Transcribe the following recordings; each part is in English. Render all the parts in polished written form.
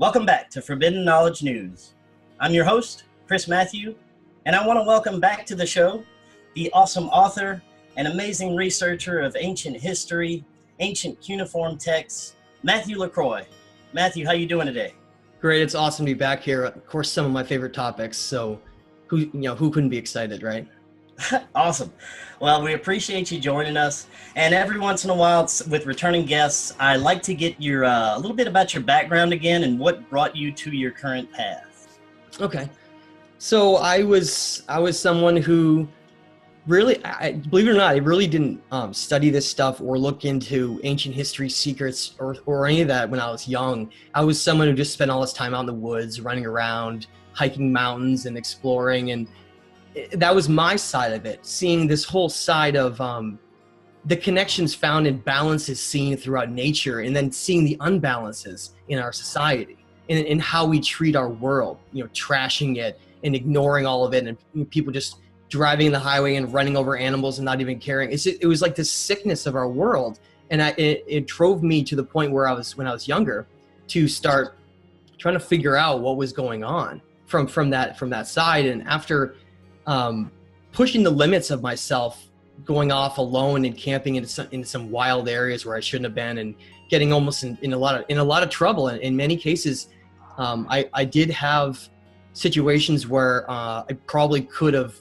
Welcome back to Forbidden Knowledge News. I'm your host, Chris Mathieu, and I want to welcome back to the show the awesome author and amazing researcher of ancient history, ancient cuneiform texts, Matthew LaCroix. Matthew, how you doing today? Great, it's awesome to be back here. Of course, some of my favorite topics, so who couldn't be excited, right? Awesome. Well, we appreciate you joining us. And every once in a while, with returning guests, I like to get your a little bit about your background again and what brought you to your current path. Okay. So I was someone who really, believe it or not, I really didn't study this stuff or look into ancient history secrets or any of that when I was young. I was someone who just spent all his time out in the woods, running around, hiking mountains and exploring, and that was my side of it, seeing this whole side of the connections found in balances seen throughout nature, and then seeing the unbalances in our society and in how we treat our world, trashing it and ignoring all of it, and people just driving the highway and running over animals and not even caring. It was like this sickness of our world, and it drove me to the point where when I was younger, to start trying to figure out what was going on from that side. And after pushing the limits of myself, going off alone and camping into some wild areas where I shouldn't have been, and getting almost in a lot of trouble. And in many cases, I did have situations where I probably could have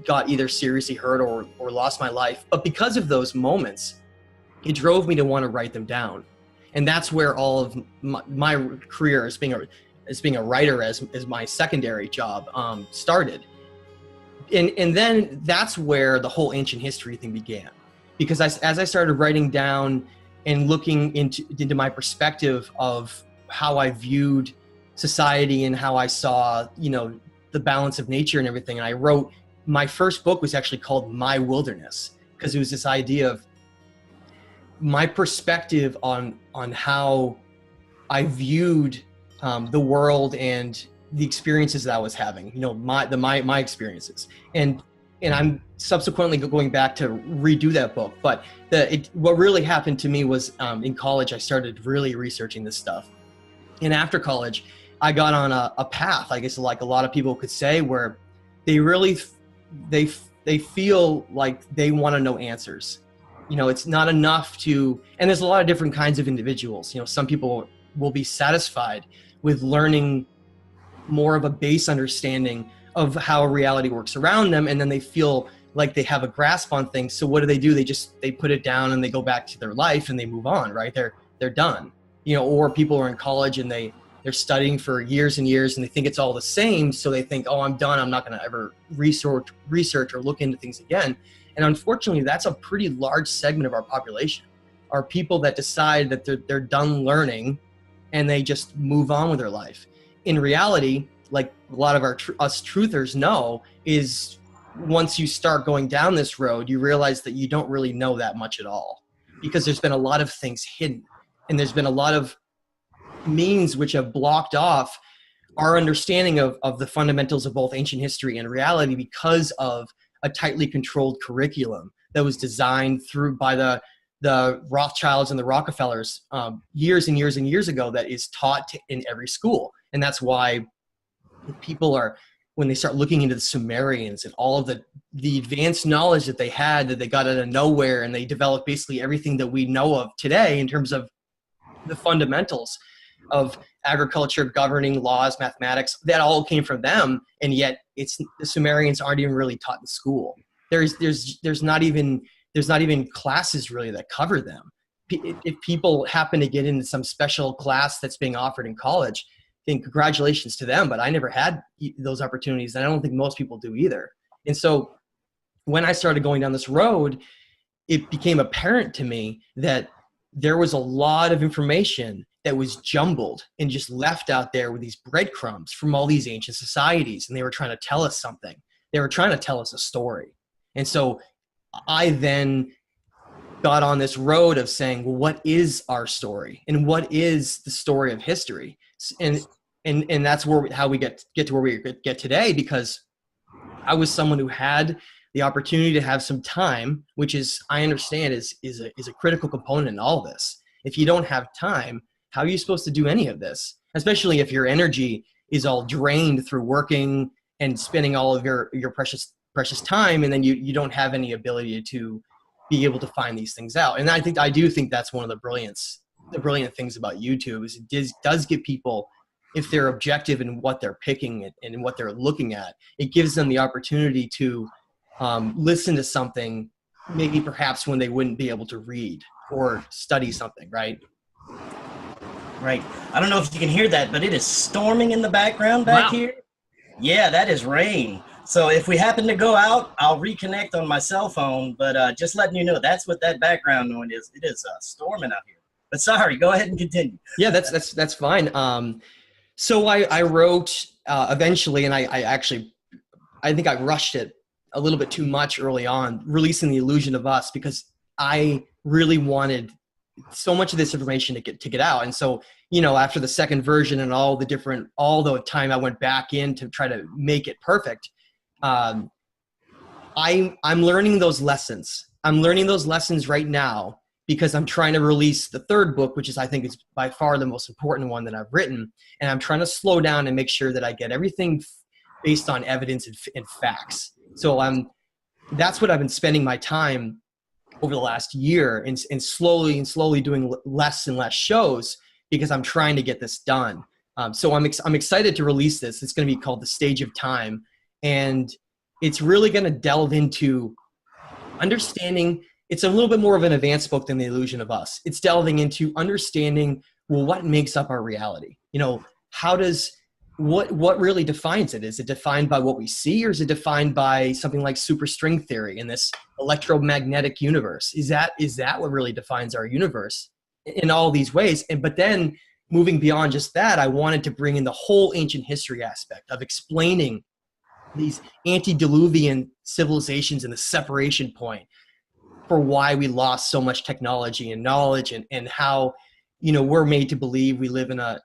got either seriously hurt or lost my life. But because of those moments, it drove me to want to write them down. And that's where all of my career as being a writer, as my secondary job, started. And then that's where the whole ancient history thing began, because as I started writing down and looking into my perspective of how I viewed society and how I saw, the balance of nature and everything. And I wrote, my first book was actually called My Wilderness, because it was this idea of my perspective on how I viewed the world and the experiences that I was having, my experiences. And I'm subsequently going back to redo that book. But what really happened to me was in college, I started really researching this stuff. And after college, I got on a path, I guess, like a lot of people could say, where they really, they feel like they want to know answers. It's not enough and there's a lot of different kinds of individuals. Some people will be satisfied with learning more of a base understanding of how reality works around them, and then they feel like they have a grasp on things. So what do? They put it down and they go back to their life and they move on, right? They're done. Or people are in college and they're studying for years and years and they think it's all the same, so they think, oh, I'm done, I'm not going to ever research or look into things again. And unfortunately, that's a pretty large segment of our population, are people that decide that they're done learning and they just move on with their life. In reality, like a lot of us truthers know, is once you start going down this road, you realize that you don't really know that much at all, because there's been a lot of things hidden, and there's been a lot of means which have blocked off our understanding of the fundamentals of both ancient history and reality, because of a tightly controlled curriculum that was designed by the Rothschilds and the Rockefellers years and years and years ago, that is taught in every school. And that's why people when they start looking into the Sumerians and all of the advanced knowledge that they had, that they got out of nowhere, and they developed basically everything that we know of today in terms of the fundamentals of agriculture, governing, laws, mathematics, that all came from them. And yet the Sumerians aren't even really taught in school. There's not even classes really that cover them. If people happen to get into some special class that's being offered in college, then congratulations to them, but I never had those opportunities, and I don't think most people do either. And so when I started going down this road, it became apparent to me that there was a lot of information that was jumbled and just left out there with these breadcrumbs from all these ancient societies, and they were trying to tell us something. They were trying to tell us a story. And so I then got on this road of saying, well, what is our story, and what is the story of history? And that's how we get to where we get today, because I was someone who had the opportunity to have some time, which is, I understand, is a critical component in all this. If you don't have time, how are you supposed to do any of this? especially if your energy is all drained through working and spending all of your precious time, and then you don't have any ability to be able to find these things out. And I do think that's one of the brilliant things about YouTube is it does give people, if they're objective in what they're picking and in what they're looking at, it gives them the opportunity to listen to something maybe perhaps when they wouldn't be able to read or study something, right? Right. I don't know if you can hear that, but it is storming in the background back here. Yeah, that is rain. So if we happen to go out, I'll reconnect on my cell phone, but just letting you know, that's what that background noise is. It is storming out here. But sorry, go ahead and continue. Yeah, that's fine. So I wrote eventually, and I think I rushed it a little bit too much early on, releasing The Illusion of Us, because I really wanted so much of this information to get out. And so, after the second version and all the time I went back in to try to make it perfect, I'm learning those lessons. I'm learning those lessons right now because I'm trying to release the third book, which I think is by far the most important one that I've written. And I'm trying to slow down and make sure that I get everything based on evidence and facts. So that's what I've been spending my time over the last year and slowly doing less and less shows because I'm trying to get this done. So I'm excited to release this. It's going to be called The Stage of Time. And it's really going to delve into understanding. It's a little bit more of an advanced book than The Illusion of Us. It's delving into understanding, well, what makes up our reality? What really defines it? Is it defined by what we see, or is it defined by something like superstring theory in this electromagnetic universe? Is that what really defines our universe in all these ways? But then moving beyond just that, I wanted to bring in the whole ancient history aspect of explaining these antediluvian civilizations and the separation point for why we lost so much technology and knowledge, and how, we're made to believe we live in a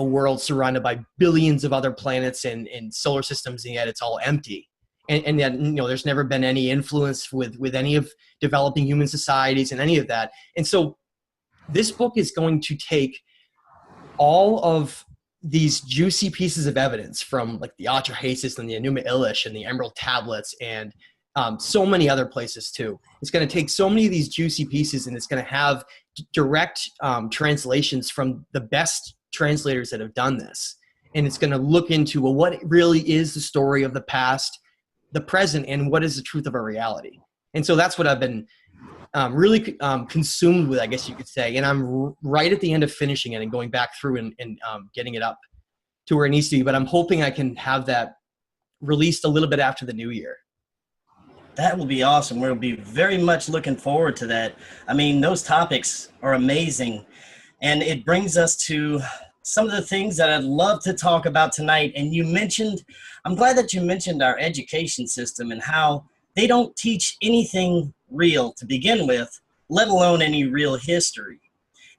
world surrounded by billions of other planets and solar systems, and yet it's all empty. And yet, there's never been any influence with any of developing human societies and any of that. And so this book is going to take all of these juicy pieces of evidence from like the Atrahasis and the Enuma Elish and the Emerald Tablets and so many other places too. It's going to take so many of these juicy pieces, and it's going to have direct translations from the best translators that have done this. And it's going to look into, well, what really is the story of the past, the present, and what is the truth of our reality. And so that's what I've been really consumed with, I guess you could say. And I'm right at the end of finishing it and going back through and getting it up to where it needs to be. But I'm hoping I can have that released a little bit after the new year. That will be awesome. We'll be very much looking forward to that. I mean, those topics are amazing. And it brings us to some of the things that I'd love to talk about tonight. And I'm glad that you mentioned our education system and how they don't teach anything real to begin with, let alone any real history.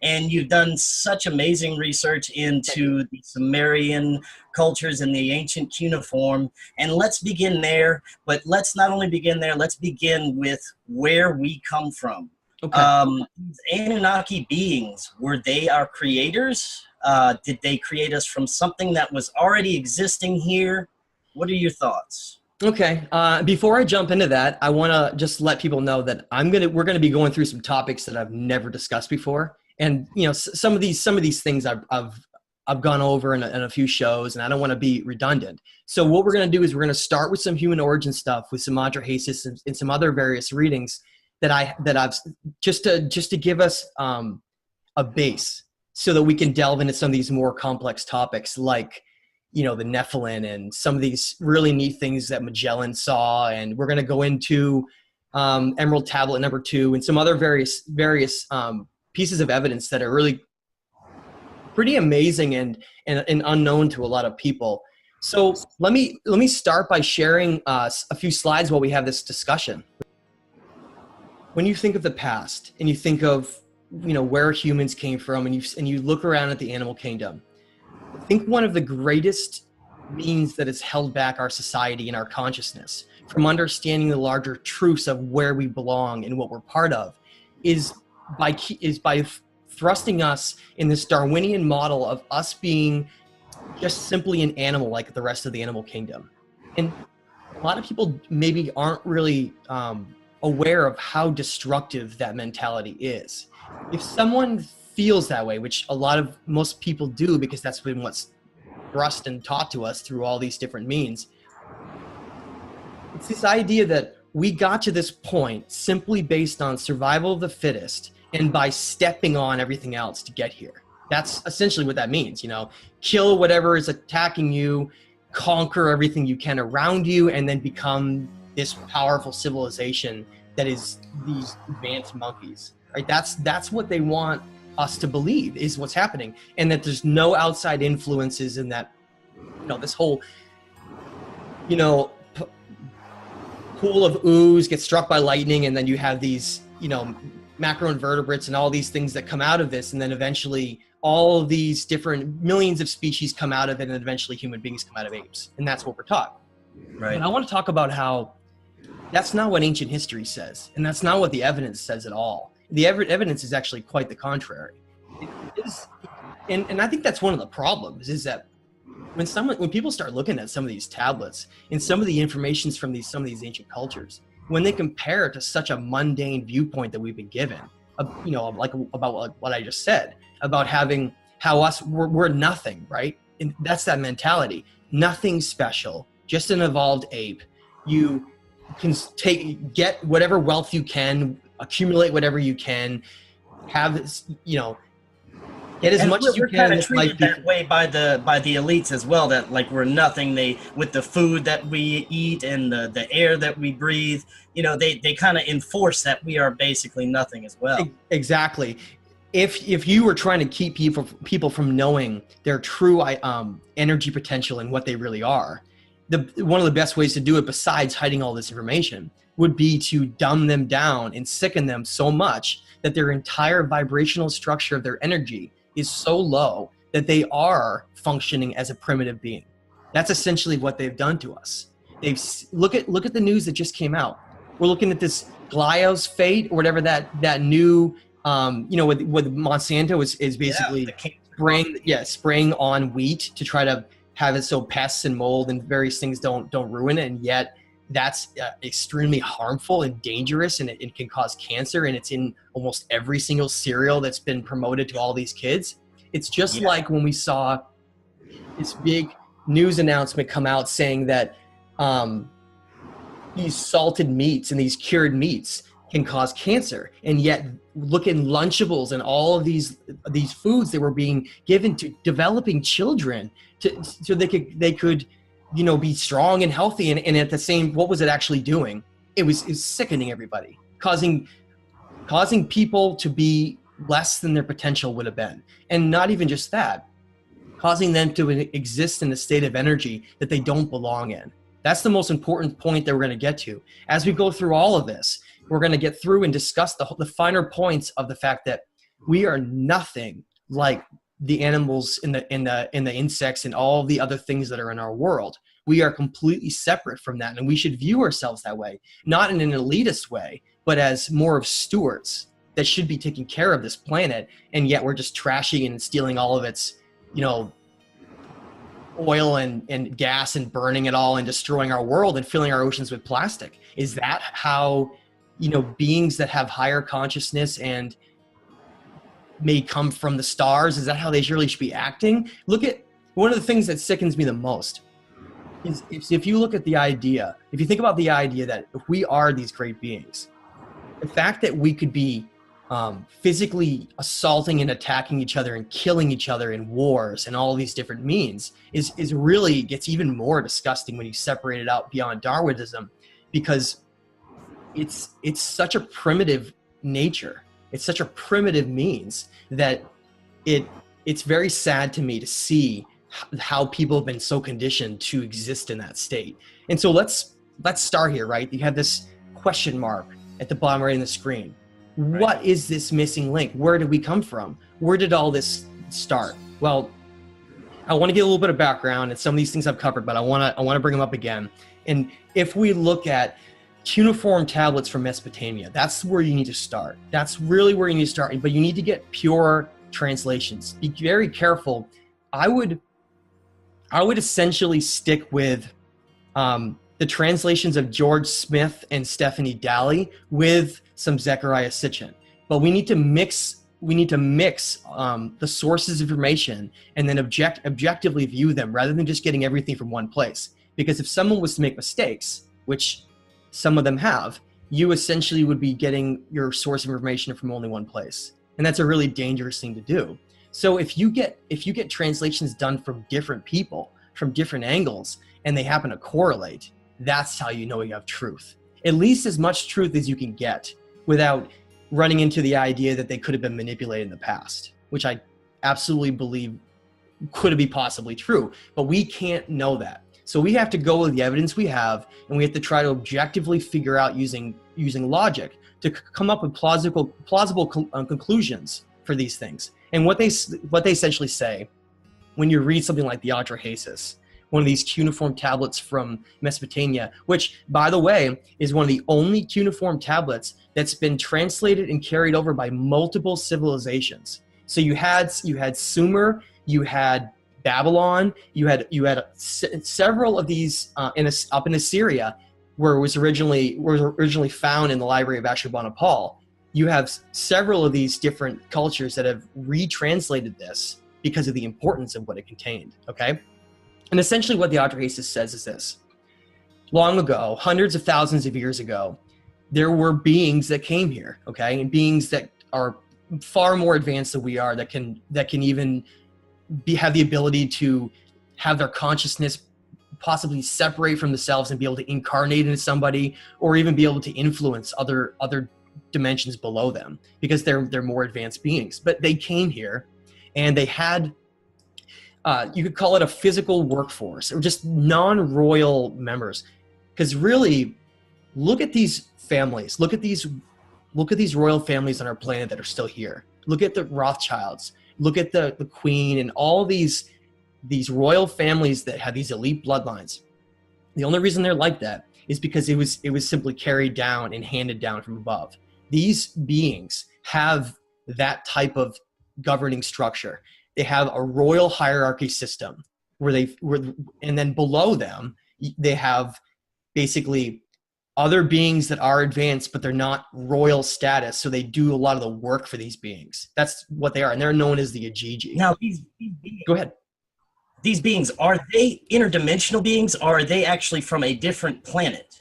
And you've done such amazing research into the Sumerian cultures and the ancient cuneiform. And let's begin there. But let's not only begin there, let's begin with where we come from. Okay. Anunnaki beings, were they our creators? Did they create us from something that was already existing here? What are your thoughts? Okay. Before I jump into that, I want to just let people know that we're going to be going through some topics that I've never discussed before. And some of these things I've gone over in a few shows, and I don't want to be redundant. So what we're going to do is we're going to start with some human origin stuff, with some Atrahasis and some other various readings that I've just to give us a base, so that we can delve into some of these more complex topics, like the Nephilim and some of these really neat things that Magellan saw. And we're going to go into Emerald Tablet number 2 and some other various pieces of evidence that are really pretty amazing and unknown to a lot of people. So let me start by sharing a few slides while we have this discussion. When you think of the past and you think of where humans came from, and you look around at the animal kingdom, I think one of the greatest means that has held back our society and our consciousness from understanding the larger truths of where we belong and what we're part of is by thrusting us in this Darwinian model of us being just simply an animal like the rest of the animal kingdom. And a lot of people maybe aren't really aware of how destructive that mentality is. If someone feels that way, which most people do because that's been what's thrust and taught to us through all these different means, it's this idea that we got to this point simply based on survival of the fittest and by stepping on everything else to get here. That's essentially what that means, kill whatever is attacking you, conquer everything you can around you, and then become this powerful civilization that is these advanced monkeys, right? That's what they want us to believe is what's happening, and that there's no outside influences in that, this whole, pool of ooze gets struck by lightning, and then you have these, macroinvertebrates and all these things that come out of this, and then eventually all of these different millions of species come out of it, and eventually human beings come out of apes. And that's what we're taught. Right. And I want to talk about how that's not what ancient history says, and that's not what the evidence says at all. The evidence is actually quite the contrary. It is, and I think that's one of the problems, is that when people start looking at some of these tablets and some of the informations from some of these ancient cultures, when they compare it to such a mundane viewpoint that we've been given, like about what I just said, about having how we're nothing, right? And that's that mentality. Nothing special, just an evolved ape. You can get whatever wealth you can, accumulate whatever you can, have this, get as much as you can. We're kind of treated that way by the elites as well. That like we're nothing. With the food that we eat and the air that we breathe, they kind of enforce that we are basically nothing as well. Exactly. If you were trying to keep people from knowing their true energy potential and what they really are, one of the best ways to do it, besides hiding all this information, would be to dumb them down and sicken them so much that their entire vibrational structure of their energy is so low that they are functioning as a primitive being. That's essentially what they've done to us. Look at the news that just came out. We're looking at this Glios fate, or whatever that new with Monsanto is basically spraying on wheat to try to have it so pests and mold and various things don't ruin it, and yet that's extremely harmful and dangerous, and it can cause cancer, and it's in almost every single cereal that's been promoted to all these kids. It's just like when we saw this big news announcement come out saying that these salted meats and these cured meats can cause cancer, and yet look at Lunchables and all of these foods that were being given to developing children so they could be strong and healthy, and at the same, what was it actually doing? It was sickening everybody, causing people to be less than their potential would have been, and not even just that, causing them to exist in a state of energy that they don't belong in. That's the most important point that we're going to get to as we go through all of this. We're going to get through and discuss the finer points of the fact that we are nothing like the animals in the insects and all the other things that are in our world. We are completely separate from that, and we should view ourselves that way, not in an elitist way, but as more of stewards that should be taking care of this planet, and yet we're just trashing and stealing all of its, oil and gas and burning it all and destroying our world and filling our oceans with plastic. Is that how, beings that have higher consciousness and may come from the stars, is that how they really should be acting? Look at one of the things that sickens me the most is if you look at if you think about the idea that if we are these great beings, the fact that we could be physically assaulting and attacking each other and killing each other in wars and all these different means is really gets even more disgusting when you separate it out beyond Darwinism, because it's such a primitive nature. It's such a primitive means that it's very sad to me to see how people have been so conditioned to exist in that state. And so let's start here, right? You have this question mark at the bottom right of the screen. Right. What is this missing link? Where did we come from? Where did all this start? Well, I want to get a little bit of background, and some of these things I've covered, but I want to bring them up again. And if we look at cuneiform tablets from Mesopotamia. That's where you need to start. That's really where you need to start. But you need to get pure translations. Be very careful. I would essentially stick with the translations of George Smith and Stephanie Daly with some Zechariah Sitchin. But we need to mix the sources of information and then objectively view them rather than just getting everything from one place. Because if someone was to make mistakes, which some of them have, you essentially would be getting your source of information from only one place. And that's a really dangerous thing to do. So if you get translations done from different people, from different angles, and they happen to correlate, that's how you know you have truth. At least as much truth as you can get without running into the idea that they could have been manipulated in the past, which I absolutely believe could be possibly true, but we can't know that. So we have to go with the evidence we have, and we have to try to objectively figure out using logic to come up with plausible conclusions for these things. And what they essentially say when you read something like the Atrahasis, one of these cuneiform tablets from Mesopotamia, which, by the way, is one of the only cuneiform tablets that's been translated and carried over by multiple civilizations. So you had Sumer, you had Babylon, you had several of these up in Assyria, where it was originally found in the library of Ashurbanipal. You have several of these different cultures that have retranslated this because of the importance of what it contained. Okay. And essentially what the Atrahasis says is this: long ago, hundreds of thousands of years ago, there were beings that came here, okay? And beings that are far more advanced than we are, that can even have the ability to have their consciousness possibly separate from themselves and be able to incarnate into somebody, or even be able to influence other dimensions below them, because they're more advanced beings. But they came here and they had you could call it a physical workforce, or just non-royal members. Because really, look at these families. Look at these royal families on our planet that are still here. Look at the Rothschilds. Look at the Queen and all these royal families that have these elite bloodlines. The only reason they're like that is because it was simply carried down and handed down from above. These beings have that type of governing structure. They have a royal hierarchy system and then below them, they have basically other beings that are advanced, but they're not royal status. So they do a lot of the work for these beings. That's what they are. And they're known as the Ajiji. Now, these beings, go ahead. These beings, are they interdimensional beings, or are they actually from a different planet?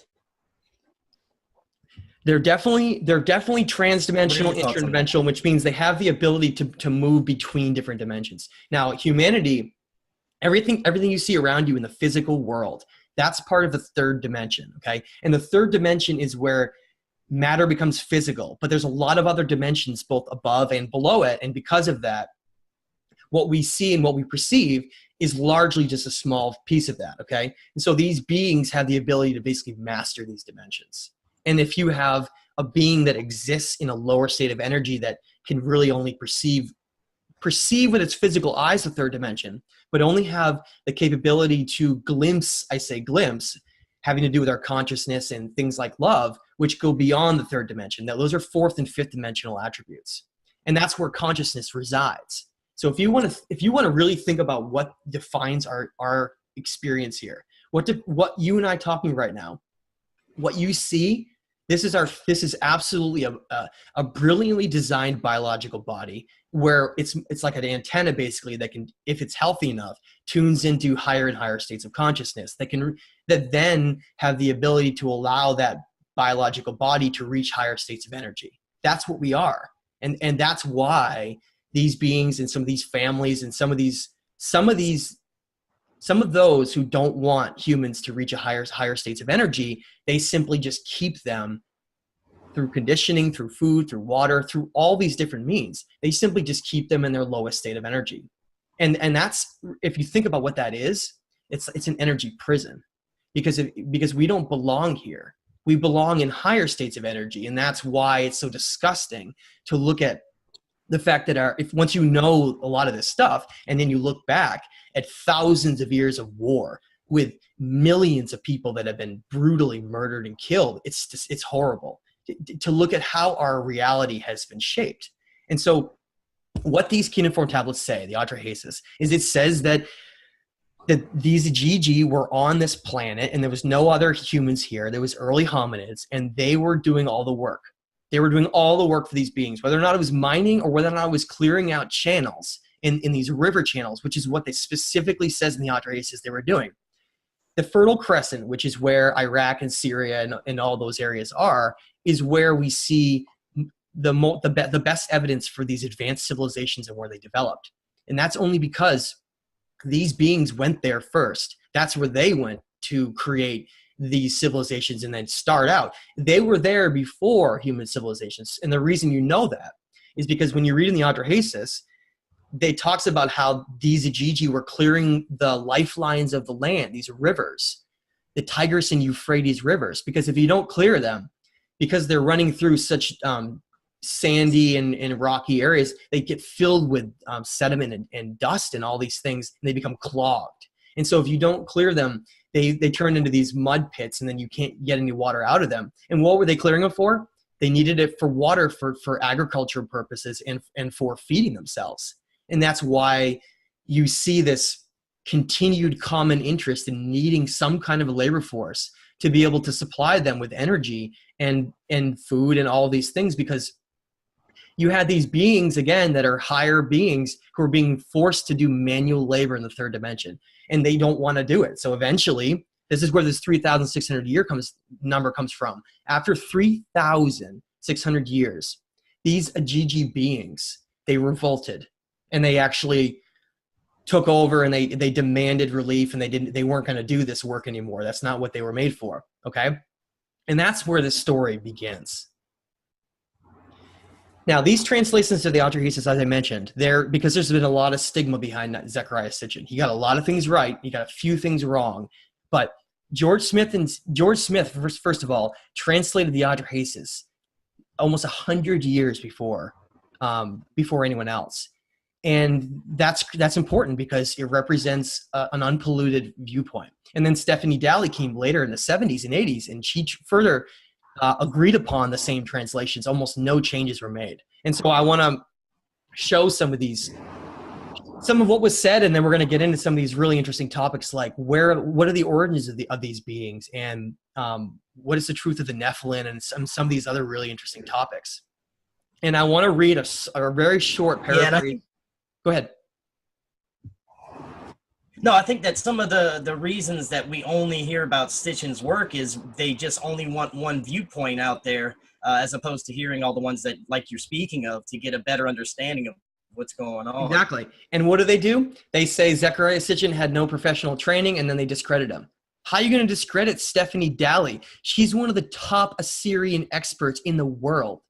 They're definitely transdimensional, interdimensional, which means they have the ability to move between different dimensions. Now, humanity, everything you see around you in the physical world, that's part of the third dimension, okay? And the third dimension is where matter becomes physical, but there's a lot of other dimensions both above and below it, and because of that, what we see and what we perceive is largely just a small piece of that, okay? And so these beings have the ability to basically master these dimensions. And if you have a being that exists in a lower state of energy that can really only perceive with its physical eyes the third dimension, but only have the capability to glimpse, having to do with our consciousness and things like love, which go beyond the third dimension. Now, those are fourth and fifth dimensional attributes. And that's where consciousness resides. So if you want to really think about what defines our experience here, what you and I talking right now, what you see, this is absolutely a brilliantly designed biological body where it's like an antenna basically that can, if it's healthy enough, tunes into higher and higher states of consciousness that then have the ability to allow that biological body to reach higher states of energy. That's what we are. And that's why these beings and some of these families and some of those who don't want humans to reach a higher states of energy, they simply just keep them through conditioning, through food, through water, through all these different means. They simply just keep them in their lowest state of energy. And that's, if you think about what that is, it's an energy prison, because we don't belong here. We belong in higher states of energy. And that's why it's so disgusting to look at the fact that once you know a lot of this stuff, and then you look back at thousands of years of war, with millions of people that have been brutally murdered and killed. It's horrible to look at how our reality has been shaped. And so what these cuneiform tablets say, the Atrahasis, is it says that these GG were on this planet and there was no other humans here. There was early hominids and they were doing all the work. They were doing all the work for these beings, whether or not it was mining or whether or not it was clearing out channels in these river channels, which is what they specifically says in the Atrahasis they were doing. The Fertile Crescent, which is where Iraq and Syria and all those areas are, is where we see the best evidence for these advanced civilizations and where they developed. And that's only because these beings went there first. That's where they went to create these civilizations and then start out. They were there before human civilizations. And the reason you know that is because when you read in the Atrahasis, they talks about how these Igigi were clearing the lifelines of the land, these rivers, the Tigris and Euphrates rivers, because if you don't clear them, because they're running through such sandy and rocky areas, they get filled with sediment and dust and all these things, and they become clogged. And so if you don't clear them, they turn into these mud pits, and then you can't get any water out of them. And what were they clearing them for? They needed it for water, for agriculture purposes and for feeding themselves. And that's why you see this continued common interest in needing some kind of a labor force to be able to supply them with energy and food and all these things, because you had these beings, again, that are higher beings who are being forced to do manual labor in the third dimension, and they don't want to do it. So eventually, this is where this 3,600 year number comes from. After 3,600 years, these Igigi beings, they revolted, and they actually took over, and they demanded relief, and they weren't going to do this work anymore. That's not what they were made for, okay? And that's where the story begins. Now, these translations of the Atrahasis, as I mentioned, because there's been a lot of stigma behind Zecharia Sitchin. He got a lot of things right. He got a few things wrong. But George Smith, first of all, translated the Atrahasis almost 100 years before anyone else. And that's important because it represents an unpolluted viewpoint. And then Stephanie Dalley came later in the 70s and 80s, and she further agreed upon the same translations. Almost no changes were made. And so I want to show some of what was said, and then we're going to get into some of these really interesting topics, like what are the origins of these beings, and what is the truth of the Nephilim, and some of these other really interesting topics. And I want to read a very short paraphrase. Yeah, Go ahead. No, I think that some of the reasons that we only hear about Sitchin's work is they just only want one viewpoint out there, as opposed to hearing all the ones that, like you're speaking of, to get a better understanding of what's going on. Exactly. And what do? They say Zecharia Sitchin had no professional training, and then they discredit him. How are you going to discredit Stephanie Dalley? She's one of the top Assyrian experts in the world.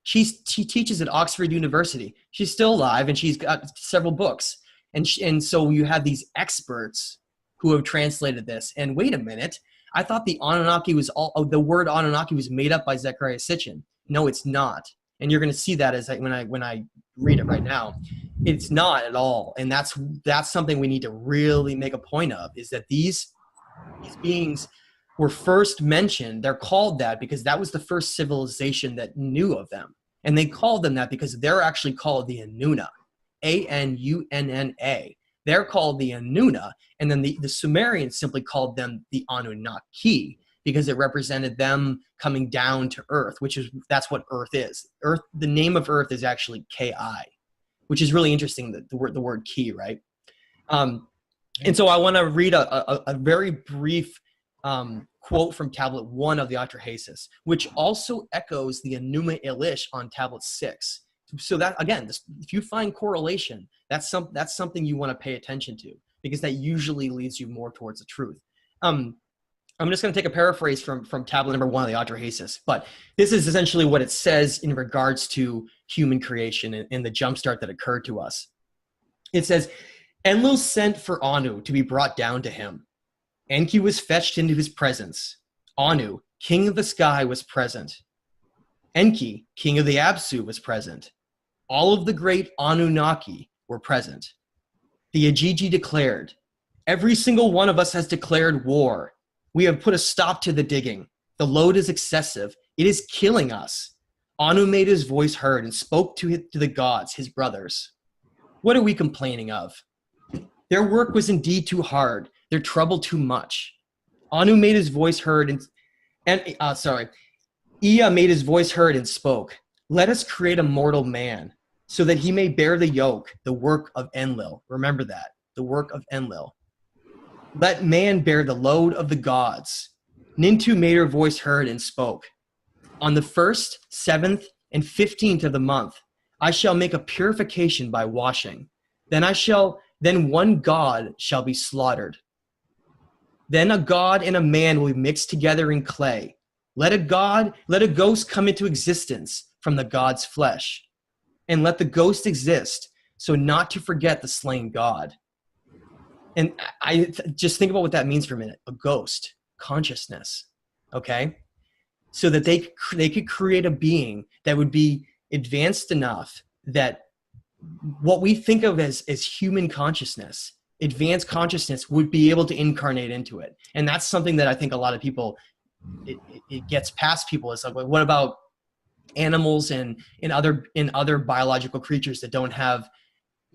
She teaches at Oxford University. She's still alive, and she's got several books. And so you have these experts who have translated this. And wait a minute, I thought the word Anunnaki was made up by Zecharia Sitchin. No, it's not. And you're going to see that when I read it right now. It's not at all. And that's something we need to really make a point of, is that these beings were first mentioned. They're called that because that was the first civilization that knew of them. And they called them that because they're actually called the Anunna. Anunna. They're called the Anunna, and then the Sumerians simply called them the Anunnaki because it represented them coming down to Earth, that's what Earth is. Earth, the name of Earth is actually Ki, which is really interesting, the word Ki, right? And so I want to read a very brief quote from Tablet 1 of the Atrahasis, which also echoes the Enuma Elish on Tablet 6. So that, again, if you find correlation, that's something you want to pay attention to, because that usually leads you more towards the truth. I'm just going to take a paraphrase from tablet number 1 of the Atrahasis, but this is essentially what it says in regards to human creation and the jumpstart that occurred to us. It says, Enlil sent for Anu to be brought down to him. Enki was fetched into his presence. Anu, king of the sky, was present. Enki, king of the Apsu, was present. All of the great Anunnaki were present. The Igigi declared, Every single one of us has declared war. We have put a stop to the digging. The load is excessive. It is killing us. Anu made his voice heard and spoke to the gods, his brothers. What are we complaining of? Their work was indeed too hard, their trouble too much. Anu made his voice heard Ea made his voice heard and spoke. Let us create a mortal man so that he may bear the yoke, the work of Enlil. Remember that, the work of Enlil. Let man bear the load of the gods. Nintu made her voice heard and spoke. On the 1st, 7th, and 15th of the month, I shall make a purification by washing. Then one god shall be slaughtered. Then a god and a man will be mixed together in clay. Let a ghost come into existence from the god's flesh. And let the ghost exist, so not to forget the slain god. And I just think about what that means for a minute. A ghost, consciousness, okay? So that they could create a being that would be advanced enough that what we think of as human consciousness, advanced consciousness, would be able to incarnate into it. And that's something that I think a lot of people, it gets past people. It's like, what about animals and in other biological creatures that don't have,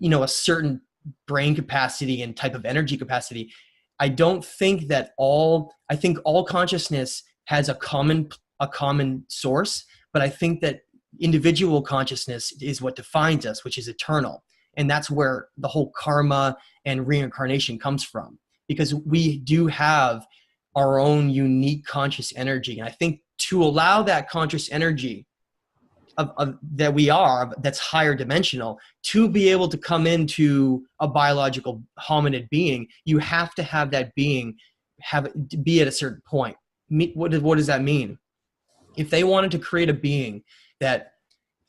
a certain brain capacity and type of energy capacity? I think all consciousness has a common source, but I think that individual consciousness is what defines us, which is eternal. And that's where the whole karma and reincarnation comes from, because we do have our own unique conscious energy. And I think to allow that conscious energy that we are, that's higher dimensional, to be able to come into a biological hominid being, you have to have that being be at a certain point. What does that mean? If they wanted to create a being that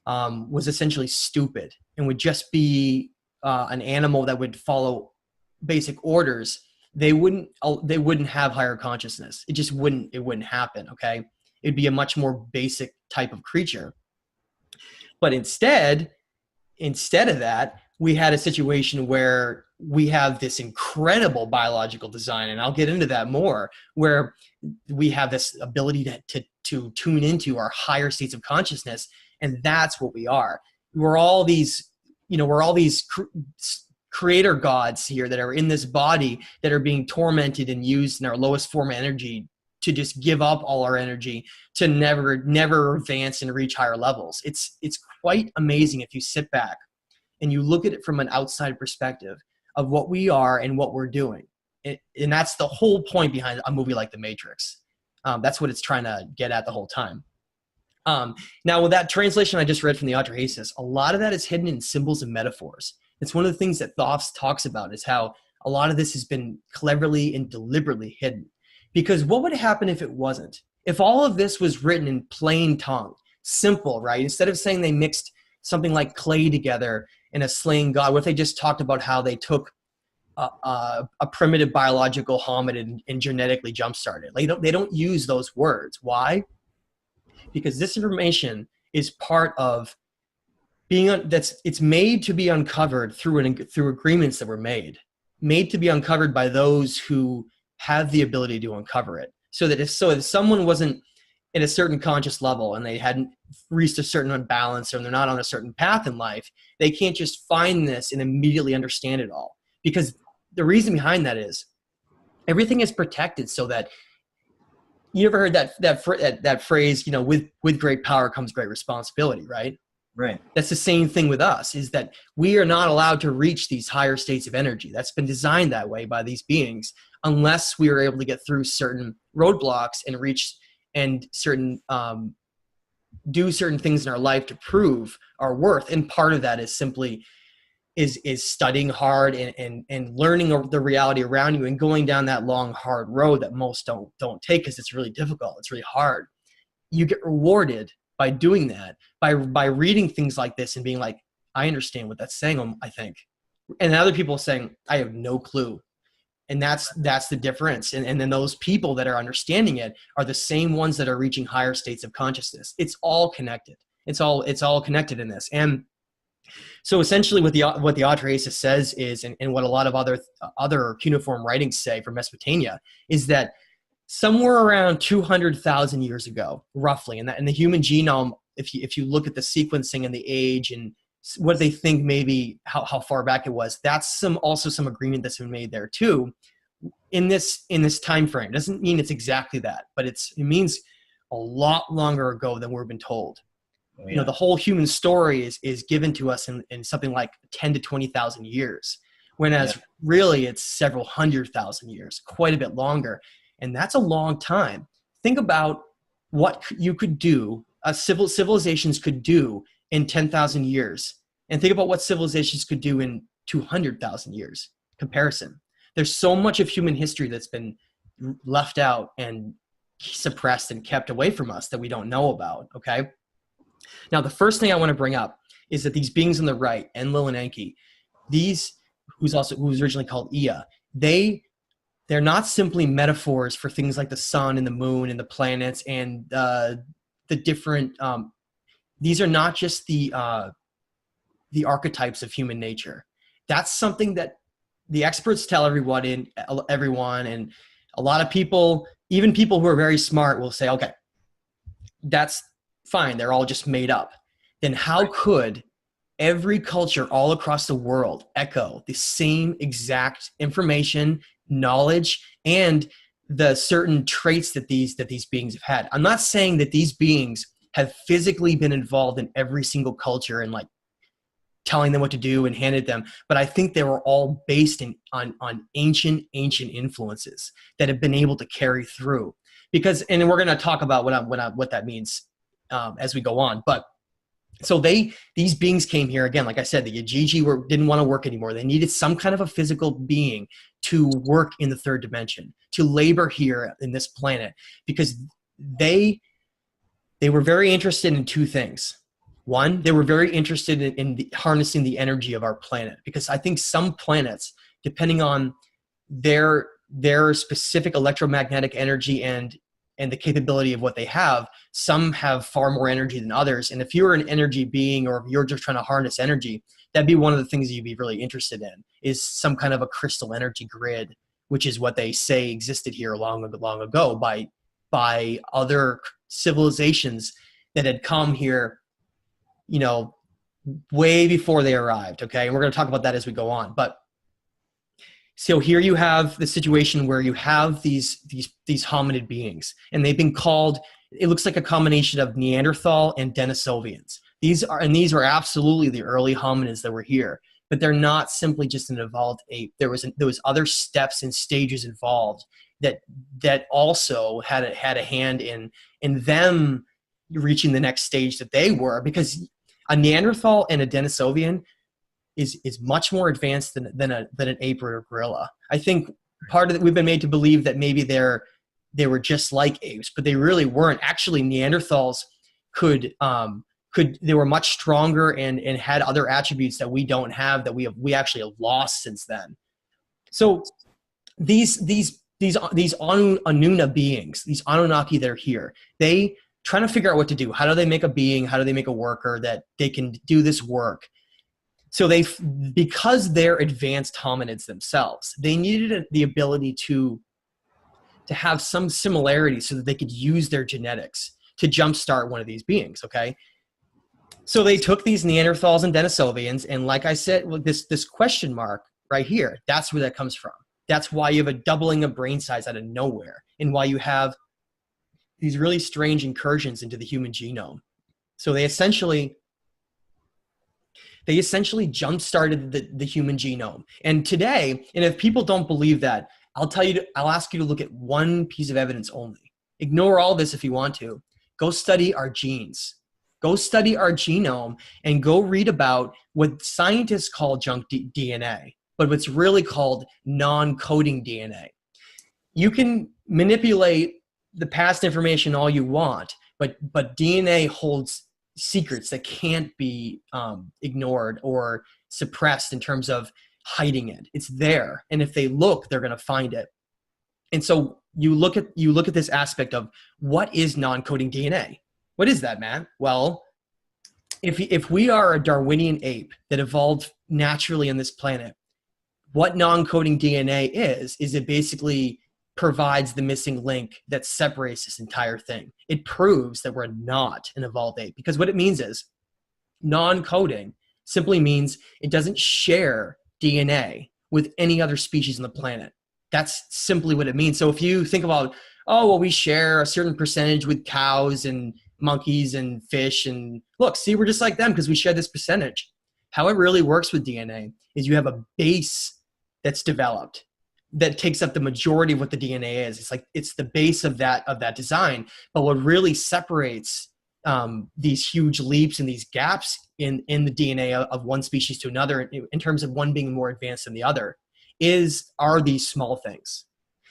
was essentially stupid and would just be an animal that would follow basic orders, they wouldn't have higher consciousness. It just wouldn't happen. Okay, it'd be a much more basic type of creature. But instead of that, we had a situation where we have this incredible biological design, and I'll get into that more, where we have this ability to tune into our higher states of consciousness, and that's what we are. We're all these creator gods here that are in this body that are being tormented and used in our lowest form of energy to just give up all our energy to never advance and reach higher levels. It's quite amazing if you sit back and you look at it from an outside perspective of what we are and what we're doing. And that's the whole point behind a movie like The Matrix. That's what it's trying to get at the whole time. Now, with that translation I just read from the Atrahasis, a lot of that is hidden in symbols and metaphors. It's one of the things that Thoth talks about, is how a lot of this has been cleverly and deliberately hidden. Because what would happen if it wasn't? If all of this was written in plain tongue, simple, right? Instead of saying they mixed something like clay together in a slain god, what if they just talked about how they took a primitive biological hominid and genetically jump-started? They don't use those words. Why? Because this information is part of it's made to be uncovered through agreements that were made to be uncovered by those who have the ability to uncover it. So that if someone wasn't at a certain conscious level and they hadn't reached a certain imbalance, or they're not on a certain path in life, they can't just find this and immediately understand it all. Because the reason behind that is everything is protected, so that you ever heard that phrase, with great power comes great responsibility, right? Right. That's the same thing with us, is that we are not allowed to reach these higher states of energy. That's been designed that way by these beings, unless we are able to get through certain roadblocks and reach and do certain things in our life to prove our worth. And part of that is simply is studying hard and learning the reality around you and going down that long, hard road that most don't take, because it's really difficult. It's really hard. You get rewarded by doing that, by reading things like this and being like, I understand what that's saying, I think. And other people saying, I have no clue. And that's the difference. And then those people that are understanding it are the same ones that are reaching higher states of consciousness. It's all connected. It's all connected in this. And So essentially what the Atrahasis says is, and what a lot of other cuneiform writings say from Mesopotamia, is that somewhere around 200,000 years ago, roughly, and the human genome, if you look at the sequencing and the age and what they think maybe how far back it was, that's also some agreement that's been made there too. In this time frame, doesn't mean it's exactly that, but it means a lot longer ago than we've been told. Oh, yeah. You know, the whole human story is given to us in something like 10 to 20,000 years, whereas really it's several 100,000 years, quite a bit longer. And that's a long time. Think about what you could do, civilizations could do in 10,000 years. And think about what civilizations could do in 200,000 years comparison. There's so much of human history that's been left out and suppressed and kept away from us that we don't know about, okay? Now, the first thing I want to bring up is that these beings on the right, Enlil and Enki, who's originally called Ea, they're not simply metaphors for things like the sun and the moon and the planets and the different, these are not just the archetypes of human nature. That's something that the experts tell everyone, and a lot of people, even people who are very smart, will say, okay, that's fine, they're all just made up. Then how could every culture all across the world echo the same exact information, knowledge, and the certain traits that these beings have had? I'm not saying that these beings have physically been involved in every single culture and like telling them what to do and handed them, but I think they were all based on ancient influences that have been able to carry through. Because, and we're going to talk about what that means as we go on. But so these beings came here again. Like I said, the Yajiji didn't want to work anymore. They needed some kind of a physical being to work in the third dimension, to labor here in this planet, because they were very interested in two things. One, they were very interested in harnessing the energy of our planet, because I think some planets, depending on their specific electromagnetic energy and the capability of what they have, some have far more energy than others. And if you're an energy being, or if you're just trying to harness energy, that'd be one of the things that you'd be really interested in, is some kind of a crystal energy grid, which is what they say existed here long ago by other civilizations that had come here, you know, way before they arrived. Okay. And we're going to talk about that as we go on. But so here you have the situation where you have these hominid beings, and they've been called, it looks like a combination of Neanderthal and Denisovians. These are absolutely the early hominids that were here, but they're not simply just an evolved ape. There was other steps and stages involved that also had a hand in them reaching the next stage that they were, because a Neanderthal and a Denisovian is much more advanced than an ape or a gorilla. I think part of it, we've been made to believe that maybe they were just like apes, but they really weren't. Actually, Neanderthals they were much stronger and had other attributes that we don't have, that we actually have lost since then. So these Anunna beings, these Anunnaki that are here, they trying to figure out what to do. How do they make a being? How do they make a worker that they can do this work? So because they're advanced hominids themselves, they needed the ability to have some similarity so that they could use their genetics to jumpstart one of these beings, okay? So they took these Neanderthals and Denisovians, and like I said, this question mark right here, that's where that comes from. That's why you have a doubling of brain size out of nowhere, and why you have these really strange incursions into the human genome. So they essentially jump-started the human genome. And today, and if people don't believe that, I'll ask you to look at one piece of evidence only. Ignore all this if you want to. Go study our genes. Go study our genome and go read about what scientists call junk DNA, but what's really called non-coding DNA. You can manipulate the past information all you want, but DNA holds secrets that can't be ignored or suppressed in terms of hiding it. It's there, and if they look, they're going to find it. And so you look at this aspect of what is non-coding DNA. What is that, man? Well, if we are a Darwinian ape that evolved naturally on this planet, what non-coding DNA is it basically provides the missing link that separates this entire thing. It proves that we're not an evolved ape, because what it means is non-coding simply means it doesn't share DNA with any other species on the planet. That's simply what it means. So if you think about, oh, well, we share a certain percentage with cows and monkeys and fish, and look, see, we're just like them because we share this percentage. How it really works with DNA is you have a base that's developed that takes up the majority of what the DNA is. It's like it's the base of that design. But what really separates these huge leaps and these gaps in the DNA of one species to another, in terms of one being more advanced than the other, are these small things.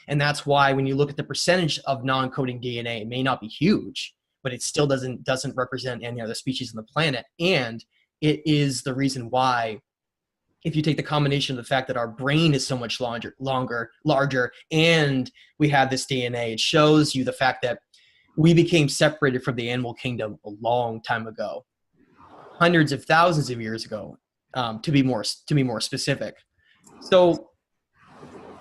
And that's why when you look at the percentage of non-coding DNA, it may not be huge, but it still doesn't represent any other species on the planet. And it is the reason why, if you take the combination of the fact that our brain is so much larger, and we have this DNA, it shows you the fact that we became separated from the animal kingdom a long time ago, hundreds of thousands of years ago, to be more specific. So,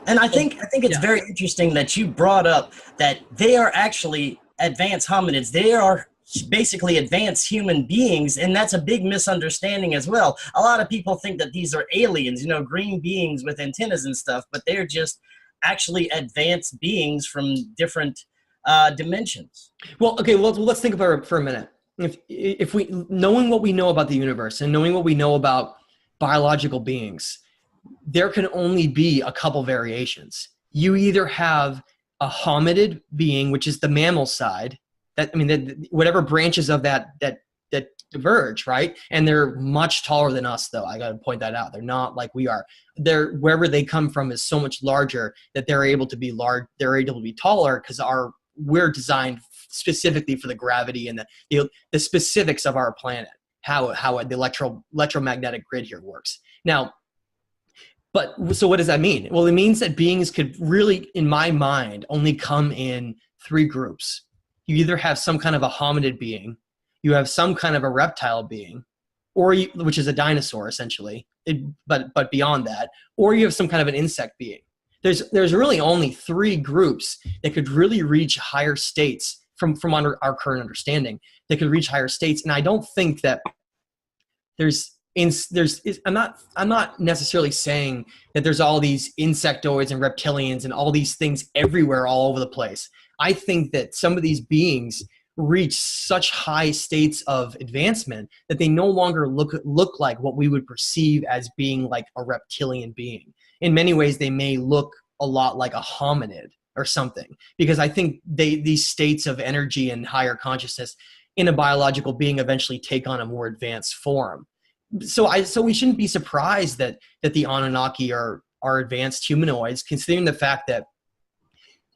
and I think it's very interesting that you brought up that they are actually advanced hominids. They are basically advanced human beings, and that's a big misunderstanding as well. A lot of people think that these are aliens, green beings with antennas and stuff, but they're just actually advanced beings from different dimensions. Well, okay, let's think about it for a minute. If we, knowing what we know about the universe and knowing what we know about biological beings, there can only be a couple variations. You either have a hominid being, which is the mammal side, whatever branches of that diverge, right? And they're much taller than us, though. I got to point that out. They're not like we are. Wherever they come from is so much larger that they're able to be large. They're able to be taller because we're designed specifically for the gravity and the specifics of our planet, how the electromagnetic grid here works. Now, so what does that mean? Well, it means that beings could really, in my mind, only come in three groups. You either have some kind of a hominid being, you have some kind of a reptile being, which is a dinosaur essentially, but beyond that, or you have some kind of an insect being. There's really only three groups that could really reach higher states from under our current understanding. They could reach higher states, and I don't think that I'm not necessarily saying that there's all these insectoids and reptilians and all these things everywhere all over the place. I think that some of these beings reach such high states of advancement that they no longer look like what we would perceive as being like a reptilian being. In many ways, they may look a lot like a hominid or something, because I think these states of energy and higher consciousness in a biological being eventually take on a more advanced form. So we shouldn't be surprised that the Anunnaki are advanced humanoids, considering the fact that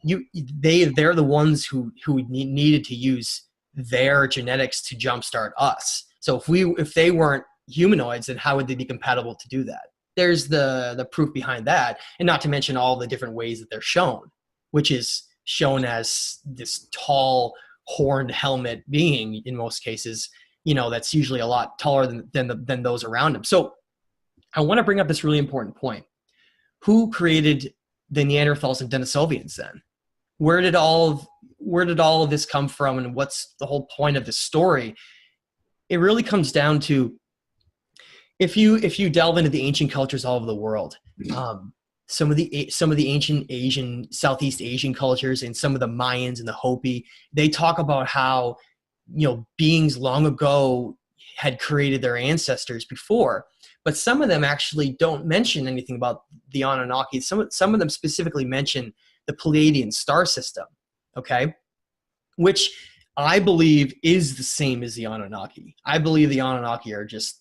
they're the ones who needed to use their genetics to jumpstart us. So if they weren't humanoids, then how would they be compatible to do that? There's the proof behind that, and not to mention all the different ways that they're shown, which is shown as this tall horned helmet being in most cases, that's usually a lot taller than those around him. So I want to bring up this really important point. Who created the Neanderthals and Denisovians then? Where did all of this come from, and what's the whole point of this story? It really comes down to, if you delve into the ancient cultures all over the world, some of the ancient Southeast Asian cultures, and some of the Mayans and the Hopi, they talk about how beings long ago had created their ancestors before, but some of them actually don't mention anything about the Anunnaki. Some of them specifically mention the Pleiadian star system, okay, which I believe is the same as the Anunnaki. I believe the Anunnaki are just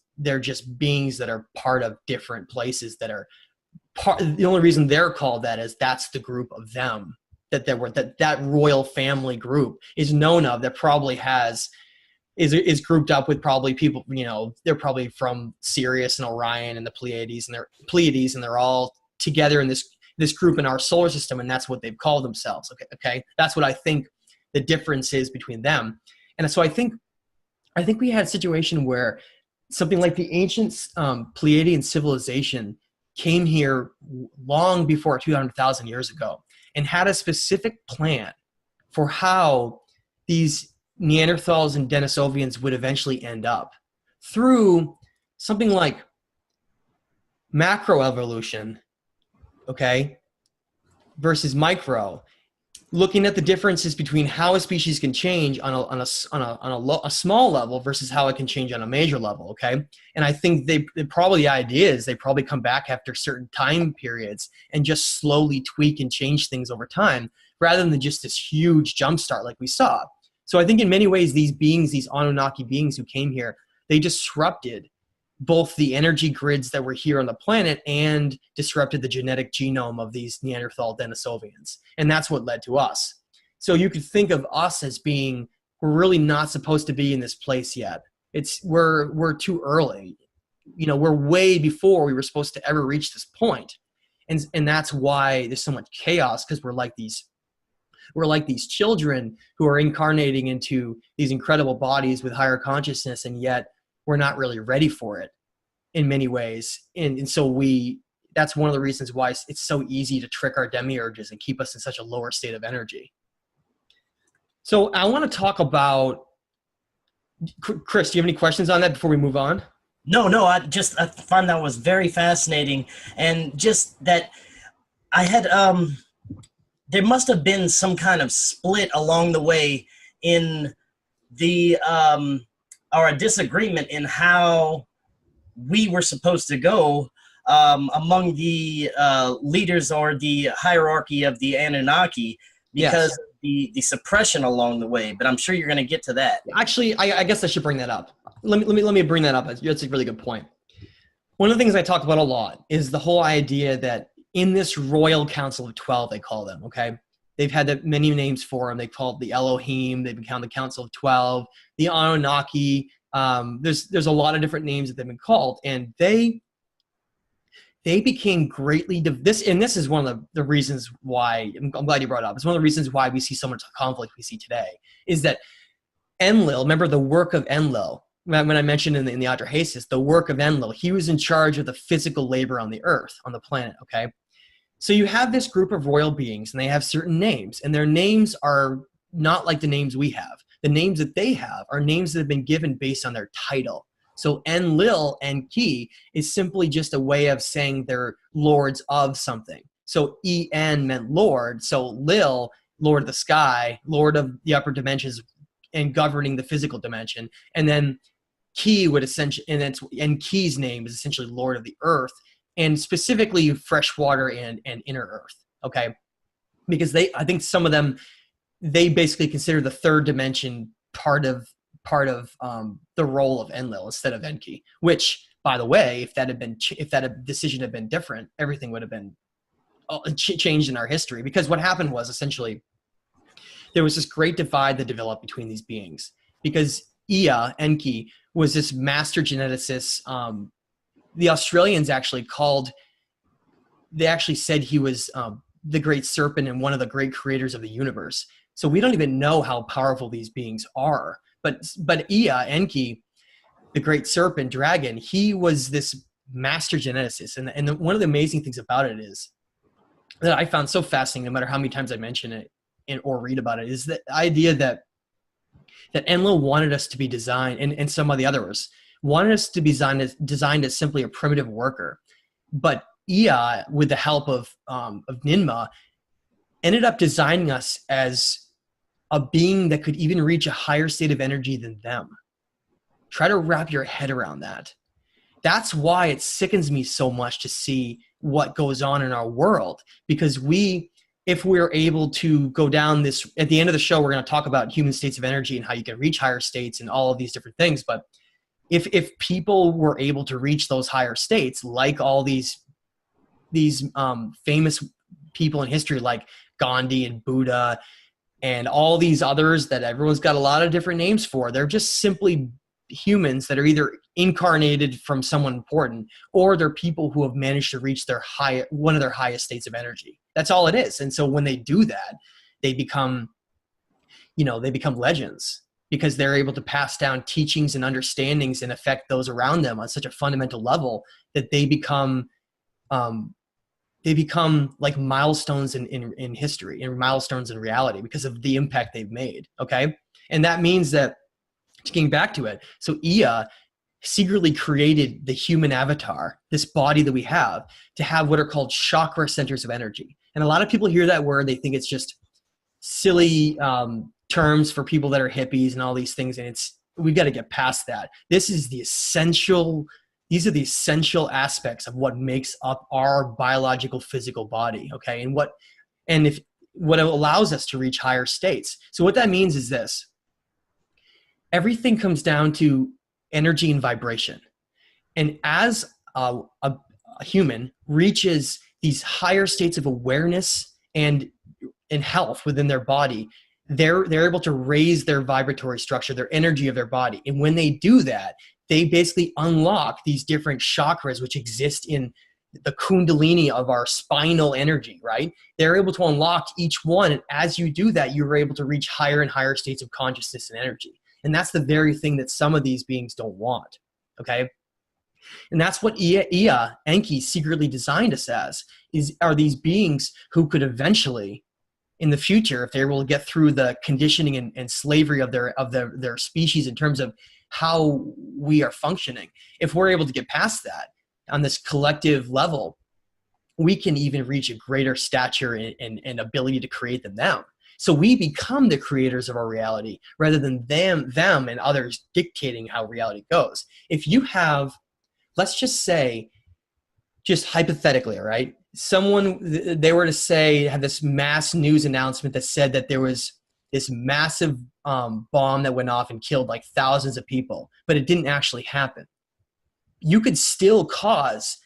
beings that are part of different places that are the only reason they're called that is that's the group of them that royal family group is known of, that probably is grouped up with probably people, they're probably from Sirius and Orion and the Pleiades, and they're all together in this group in our solar system, and that's what they've called themselves. Okay, that's what I think the difference is between them. And so I think I think we had a situation where something like the ancient Pleiadian civilization came here long before 200,000 years ago and had a specific plan for how these Neanderthals and Denisovians would eventually end up through something like macroevolution, okay, versus micro, looking at the differences between how a species can change on a small level versus how it can change on a major level, okay? And I think the idea is they probably come back after certain time periods and just slowly tweak and change things over time rather than just this huge jumpstart like we saw. So I think in many ways these beings, these Anunnaki beings who came here, they disrupted both the energy grids that were here on the planet and disrupted the genetic genome of these Neanderthal Denisovians. And that's what led to us. So you could think of us as being, we're really not supposed to be in this place yet. We're too early. You know, we're way before we were supposed to ever reach this point. And that's why there's so much chaos, because we're like these children who are incarnating into these incredible bodies with higher consciousness, and yet we're not really ready for it in many ways. And so that's one of the reasons why it's so easy to trick our demiurges and keep us in such a lower state of energy. So I want to talk about, Chris, do you have any questions on that before we move on? No, I find that was very fascinating. And just that I had, there must have been some kind of split along the way in the, or a disagreement in how we were supposed to go among the leaders or the hierarchy of the Anunnaki, because of the suppression along the way. But I'm sure you're going to get to that. Actually, I guess I should bring that up. Let me bring that up. That's a really good point. One of the things I talk about a lot is the whole idea that in this Royal Council of 12, they call them, okay? They've had many names for them. They call it the Elohim. They become the Council of 12, the Anunnaki. There's a lot of different names that they've been called, and they became greatly this is one of the reasons why I'm glad you brought it up. It's one of the reasons why we see so much conflict we see today is that Enlil, remember the work of Enlil, when I mentioned in the Atrahasis, the work of Enlil, he was in charge of the physical labor on the earth, on the planet, okay? So you have this group of royal beings, and they have certain names, and their names are not like the names we have. The names that they have are names that have been given based on their title. So Enlil, Enki, is simply just a way of saying they're lords of something. So En meant lord, so Lil, lord of the sky, lord of the upper dimensions, and governing the physical dimension. And then Ki would essentially, and Ki's name is essentially lord of the earth, and specifically freshwater and inner earth, okay? Because I think some of them, they basically consider the third dimension part of the role of Enlil instead of Enki. Which, by the way, if that decision had been different, everything would have been changed in our history. Because what happened was essentially there was this great divide that developed between these beings. Because Ea, Enki, was this master geneticist. The Australians actually said he was the great serpent and one of the great creators of the universe. So we don't even know how powerful these beings are. But Ea, Enki, the great serpent, dragon, he was this master geneticist. And one of the amazing things about it is that I found so fascinating, no matter how many times I mention it or read about it, is the idea that Enlil wanted us to be designed, and some of the others, wanted us to be designed as simply a primitive worker. But Ea, with the help of Ninmah, ended up designing us as a being that could even reach a higher state of energy than them. Try to wrap your head around that. That's why it sickens me so much to see what goes on in our world, because if we're able to go down this, at the end of the show, we're going to talk about human states of energy and how you can reach higher states and all of these different things. But if people were able to reach those higher states, like all these famous people in history, like Gandhi and Buddha and all these others that everyone's got a lot of different names for, they're just simply humans that are either incarnated from someone important, or they're people who have managed to reach one of their highest states of energy. That's all it is. And so when they do that, they become legends. because they're able to pass down teachings and understandings and affect those around them on such a fundamental level that they become like milestones in history and milestones in reality because of the impact they've made. Okay. And that means that, getting back to it, so Ea secretly created the human avatar, this body that we have, to have what are called chakra centers of energy. And a lot of people hear that word, they think it's just silly terms for people that are hippies and all these things. And we've got to get past that. These are the essential aspects of what makes up our biological physical body. Okay. And what allows us to reach higher states. So what that means is this: everything comes down to energy and vibration. And as a human reaches these higher states of awareness and health within their body, they're able to raise their vibratory structure, their energy of their body. And when they do that, they basically unlock these different chakras which exist in the kundalini of our spinal energy, right? They're able to unlock each one. And as you do that, you're able to reach higher and higher states of consciousness and energy. And that's the very thing that some of these beings don't want, okay? And that's what Enki secretly designed us as, are these beings who could eventually, in the future, if they will get through the conditioning and slavery of their species in terms of how we are functioning, if we're able to get past that on this collective level, we can even reach a greater stature and ability to create them down. So we become the creators of our reality rather than them and others dictating how reality goes. If you have, let's just say, just hypothetically, all right, they were to say, have this mass news announcement that said that there was this massive bomb that went off and killed like thousands of people, but it didn't actually happen. You could still cause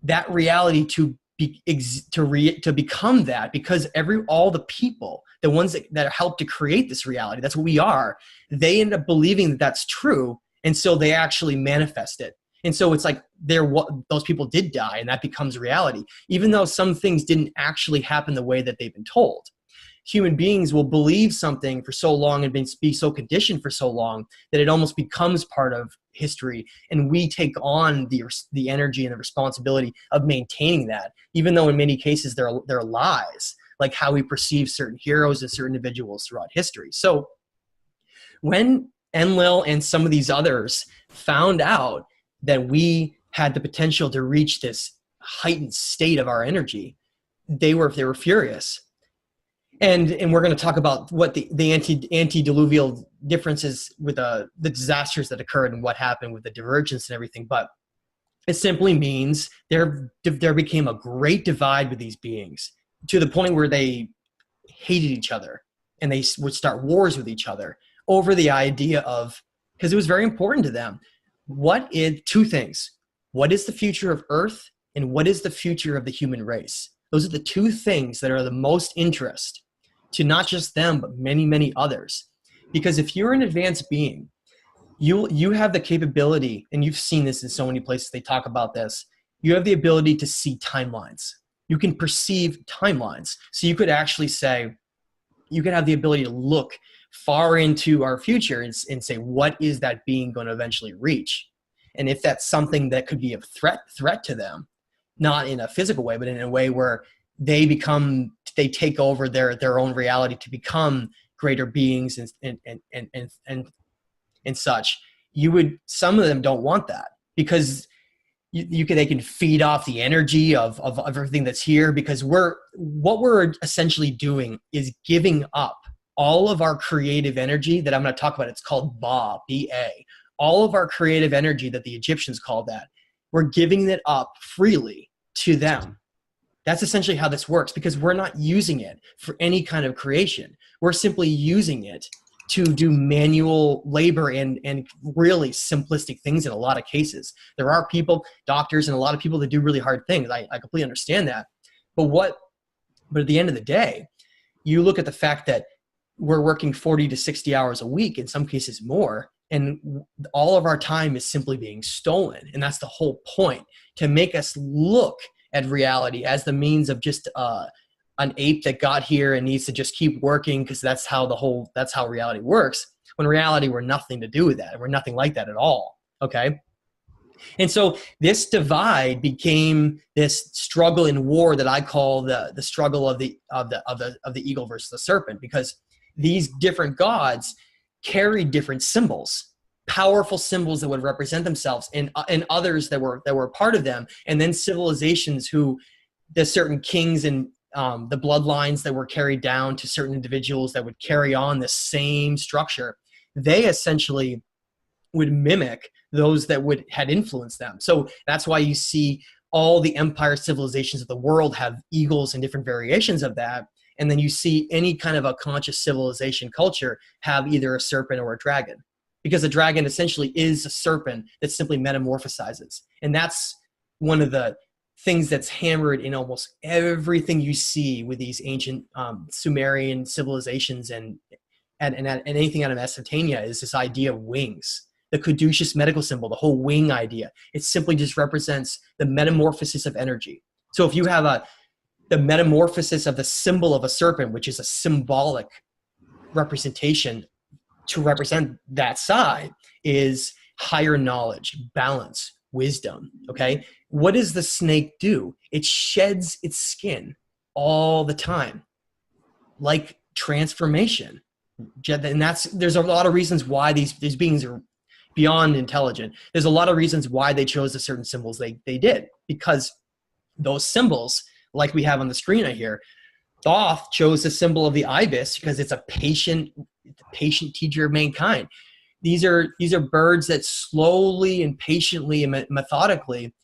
that reality to become that, because all the people, the ones that helped to create this reality, that's what we are, they end up believing that that's true, and so they actually manifest it. And so it's like those people did die, and that becomes reality, even though some things didn't actually happen the way that they've been told. Human beings will believe something for so long and be so conditioned for so long that it almost becomes part of history, and we take on the energy and the responsibility of maintaining that, even though in many cases they're lies, like how we perceive certain heroes and certain individuals throughout history. So when Enlil and some of these others found out that we had the potential to reach this heightened state of our energy, they were furious. And we're going to talk about what the antediluvial differences with the disasters that occurred and what happened with the divergence and everything. But it simply means there became a great divide with these beings, to the point where they hated each other and they would start wars with each other over the idea of, because it was very important to them, two things: what is the future of Earth and what is the future of the human race? Those are the two things that are the most interest to not just them, but many, many others. Because if you're an advanced being, you have the capability, and you've seen this in so many places, they talk about this, you have the ability to see timelines. You can perceive timelines. So you could actually say, you could have the ability to look far into our future and say, what is that being going to eventually reach? And if that's something that could be a threat to them, not in a physical way, but in a way where they take over their own reality to become greater beings and such. Some of them don't want that, because they can feed off the energy of everything that's here, because what we're essentially doing is giving up all of our creative energy that I'm going to talk about. It's called Ba, B-A. All of our creative energy that the Egyptians called that, we're giving it up freely to them. That's essentially how this works, because we're not using it for any kind of creation. We're simply using it to do manual labor and really simplistic things in a lot of cases. There are people, doctors, and a lot of people that do really hard things. I completely understand that. But at the end of the day, you look at the fact that we're working 40 to 60 hours a week, in some cases more, and all of our time is simply being stolen. And that's the whole point, to make us look at reality as the means of just an ape that got here and needs to just keep working because that's how reality works. When in reality, we're nothing to do with that. We're nothing like that at all. Okay. And so this divide became this struggle in war that I call the struggle of the eagle versus the serpent, because these different gods carried different symbols, powerful symbols that would represent themselves, and others that were part of them, and then civilizations who the certain kings and the bloodlines that were carried down to certain individuals that would carry on the same structure. They essentially would mimic those that had influenced them. So that's why you see all the empire civilizations of the world have eagles and different variations of that. And then you see any kind of a conscious civilization culture have either a serpent or a dragon, because a dragon essentially is a serpent that simply metamorphosizes. And that's one of the things that's hammered in almost everything you see with these ancient Sumerian civilizations and anything out of Mesopotamia is this idea of wings. The caduceus medical symbol, the whole wing idea, it simply just represents the metamorphosis of energy. So if you have the metamorphosis of the symbol of a serpent, which is a symbolic representation to represent that side, is higher knowledge, balance, wisdom. Okay. What does the snake do? It sheds its skin all the time, like transformation. And there's a lot of reasons why these beings are beyond intelligent. There's a lot of reasons why they chose the certain symbols they did, because those symbols, like we have on the screen right here, Thoth chose the symbol of the ibis because it's a patient teacher of mankind. These are birds that slowly and patiently and methodically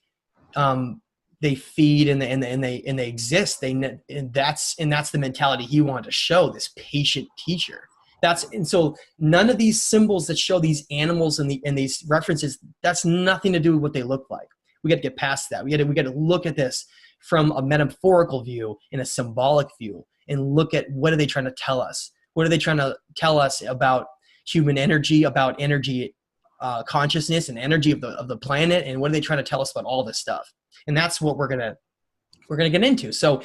they feed and they exist. And that's the mentality he wanted to show, this patient teacher. And so none of these symbols that show these animals and these references, that's nothing to do with what they look like. We got to get past that. We got to look at this from a metaphorical view and a symbolic view, and look at what are they trying to tell us? What are they trying to tell us about human energy, about energy consciousness and energy of the planet, and what are they trying to tell us about all this stuff? And that's what we're gonna get into. So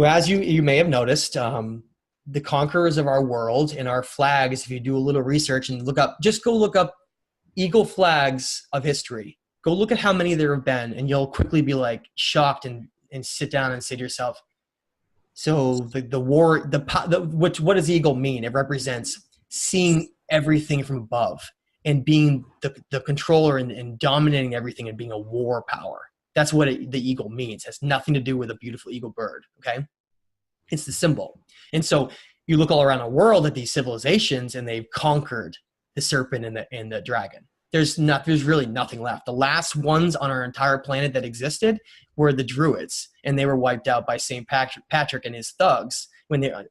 as you may have noticed, the conquerors of our world and our flags, if you do a little research and go look up eagle flags of history. Go look at how many there have been, and you'll quickly be like shocked and sit down and say to yourself, so the war, what does eagle mean? It represents seeing everything from above and being the controller and dominating everything and being a war power. That's what the eagle means. It has nothing to do with a beautiful eagle bird, okay? It's the symbol. And so you look all around the world at these civilizations, and they've conquered the serpent and the dragon. There's really nothing left. The last ones on our entire planet that existed were the Druids, and they were wiped out by St. Patrick and his thugs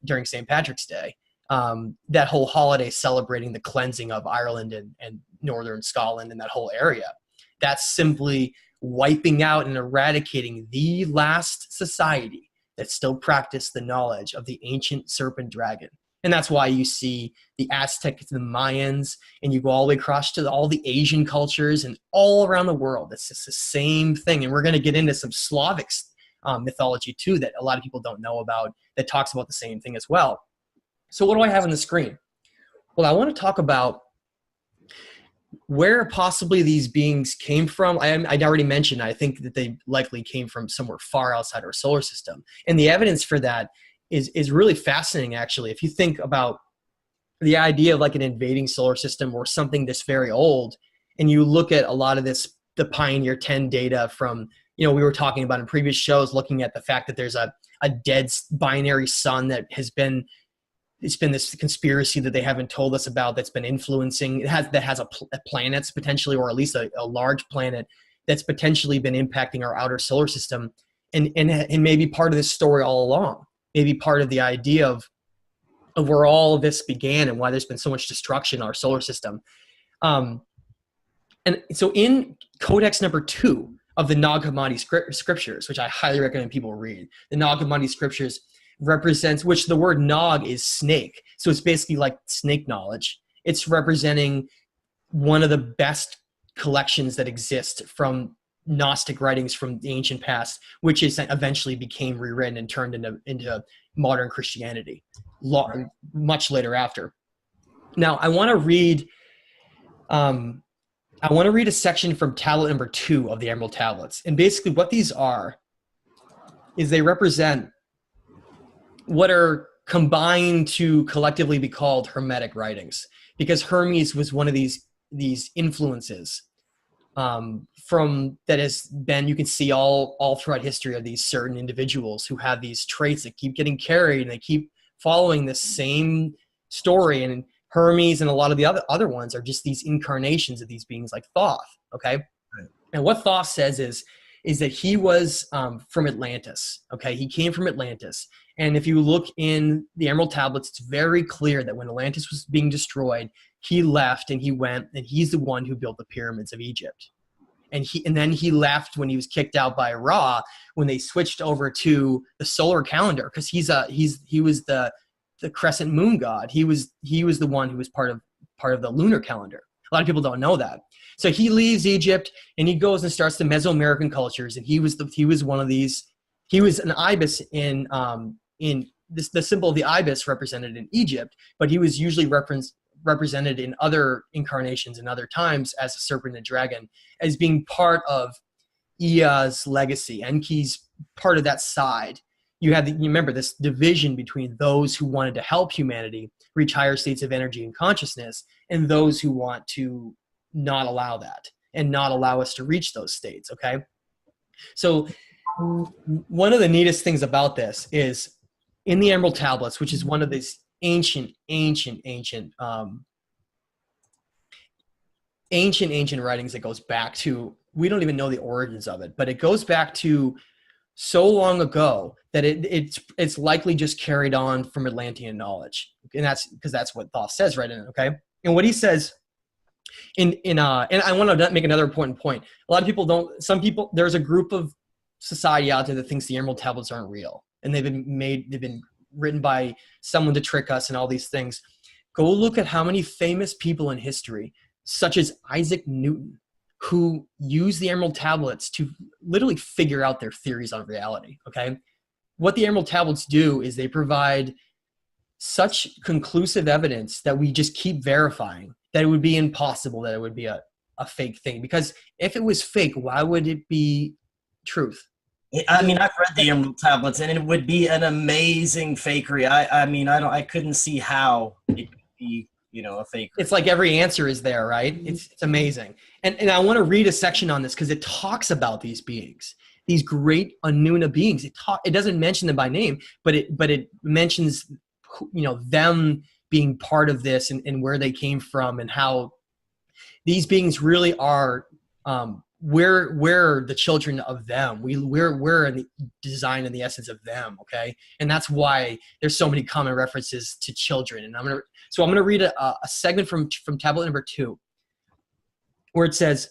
during St. Patrick's Day. That whole holiday celebrating the cleansing of Ireland and northern Scotland and that whole area. That's simply wiping out and eradicating the last society that still practiced the knowledge of the ancient serpent dragon. And that's why you see the Aztecs, the Mayans, and you go all the way across to all the Asian cultures and all around the world. It's just the same thing. And we're going to get into some Slavic mythology too that a lot of people don't know about, that talks about the same thing as well. So what do I have on the screen? Well, I want to talk about where possibly these beings came from. I already mentioned, I think that they likely came from somewhere far outside our solar system. And the evidence for that is really fascinating, actually. If you think about the idea of like an invading solar system or something this very old, and you look at a lot of the Pioneer 10 data from, we were talking about in previous shows, looking at the fact that there's a dead binary sun that it's been this conspiracy that they haven't told us about, that's been influencing, that has a planets potentially, or at least a large planet that's potentially been impacting our outer solar system, and maybe part of this story all along, maybe part of the idea of where all of this began and why there's been so much destruction in our solar system. And so in Codex number 2 of the Nag Hammadi scriptures, which I highly recommend people read, the Nag Hammadi scriptures represents, which the word Nag is snake. So it's basically like snake knowledge. It's representing one of the best collections that exist from Gnostic writings from the ancient past, which is eventually became rewritten and turned into modern Christianity much later after. Now, I want to read a section from tablet number 2 of the Emerald Tablets. And basically what these are is they represent what are combined to collectively be called Hermetic writings, because Hermes was one of these influences from that has been, you can see all throughout history of these certain individuals who have these traits that keep getting carried and they keep following the same story. And Hermes and a lot of the other ones are just these incarnations of these beings like Thoth. Okay. Right. And what Thoth says is that he was from Atlantis. Okay. He came from Atlantis. And if you look in the Emerald Tablets, it's very clear that when Atlantis was being destroyed, he left and he went, and he's the one who built the pyramids of Egypt. And then he left when he was kicked out by Ra, when they switched over to the solar calendar, because he was the crescent moon god. He was the one who was part of the lunar calendar. A lot of people don't know that. So he leaves Egypt and he goes and starts the Mesoamerican cultures, and he was one of these. He was an ibis in this, the symbol of the ibis represented in Egypt, but he was usually represented in other incarnations and other times as a serpent and dragon, as being part of Ea's legacy. Enki's part of that side. You remember this division between those who wanted to help humanity reach higher states of energy and consciousness, and those who want to not allow that and not allow us to reach those states. Okay. So one of the neatest things about this is in the Emerald Tablets, which is one of these ancient writings that goes back to, we don't even know the origins of it, but it goes back to so long ago that it's likely just carried on from Atlantean knowledge. And that's because that's what Thoth says right in it. Okay. And what he says and I want to make another important point. A lot of people there's a group of society out there that thinks the Emerald Tablets aren't real, and they've been written by someone to trick us and all these things. Go look at how many famous people in history, such as Isaac Newton, who used the Emerald Tablets to literally figure out their theories on reality. Okay. What the Emerald Tablets do is they provide such conclusive evidence that we just keep verifying that it would be impossible that it would be a fake thing. Because if it was fake, why would it be truth? I mean, I've read the Emerald Tablets, and it would be an amazing fakery. I couldn't see how it could be, a fake. It's like every answer is there, right? It's amazing. And I want to read a section on this because it talks about these beings, these great Anunna beings. It doesn't mention them by name, but it mentions, them being part of this and where they came from, and how these beings really are, we're the children of them. We're in the design and the essence of them. Okay. And that's why there's so many common references to children. And I'm going to read a segment from tablet number 2, where it says,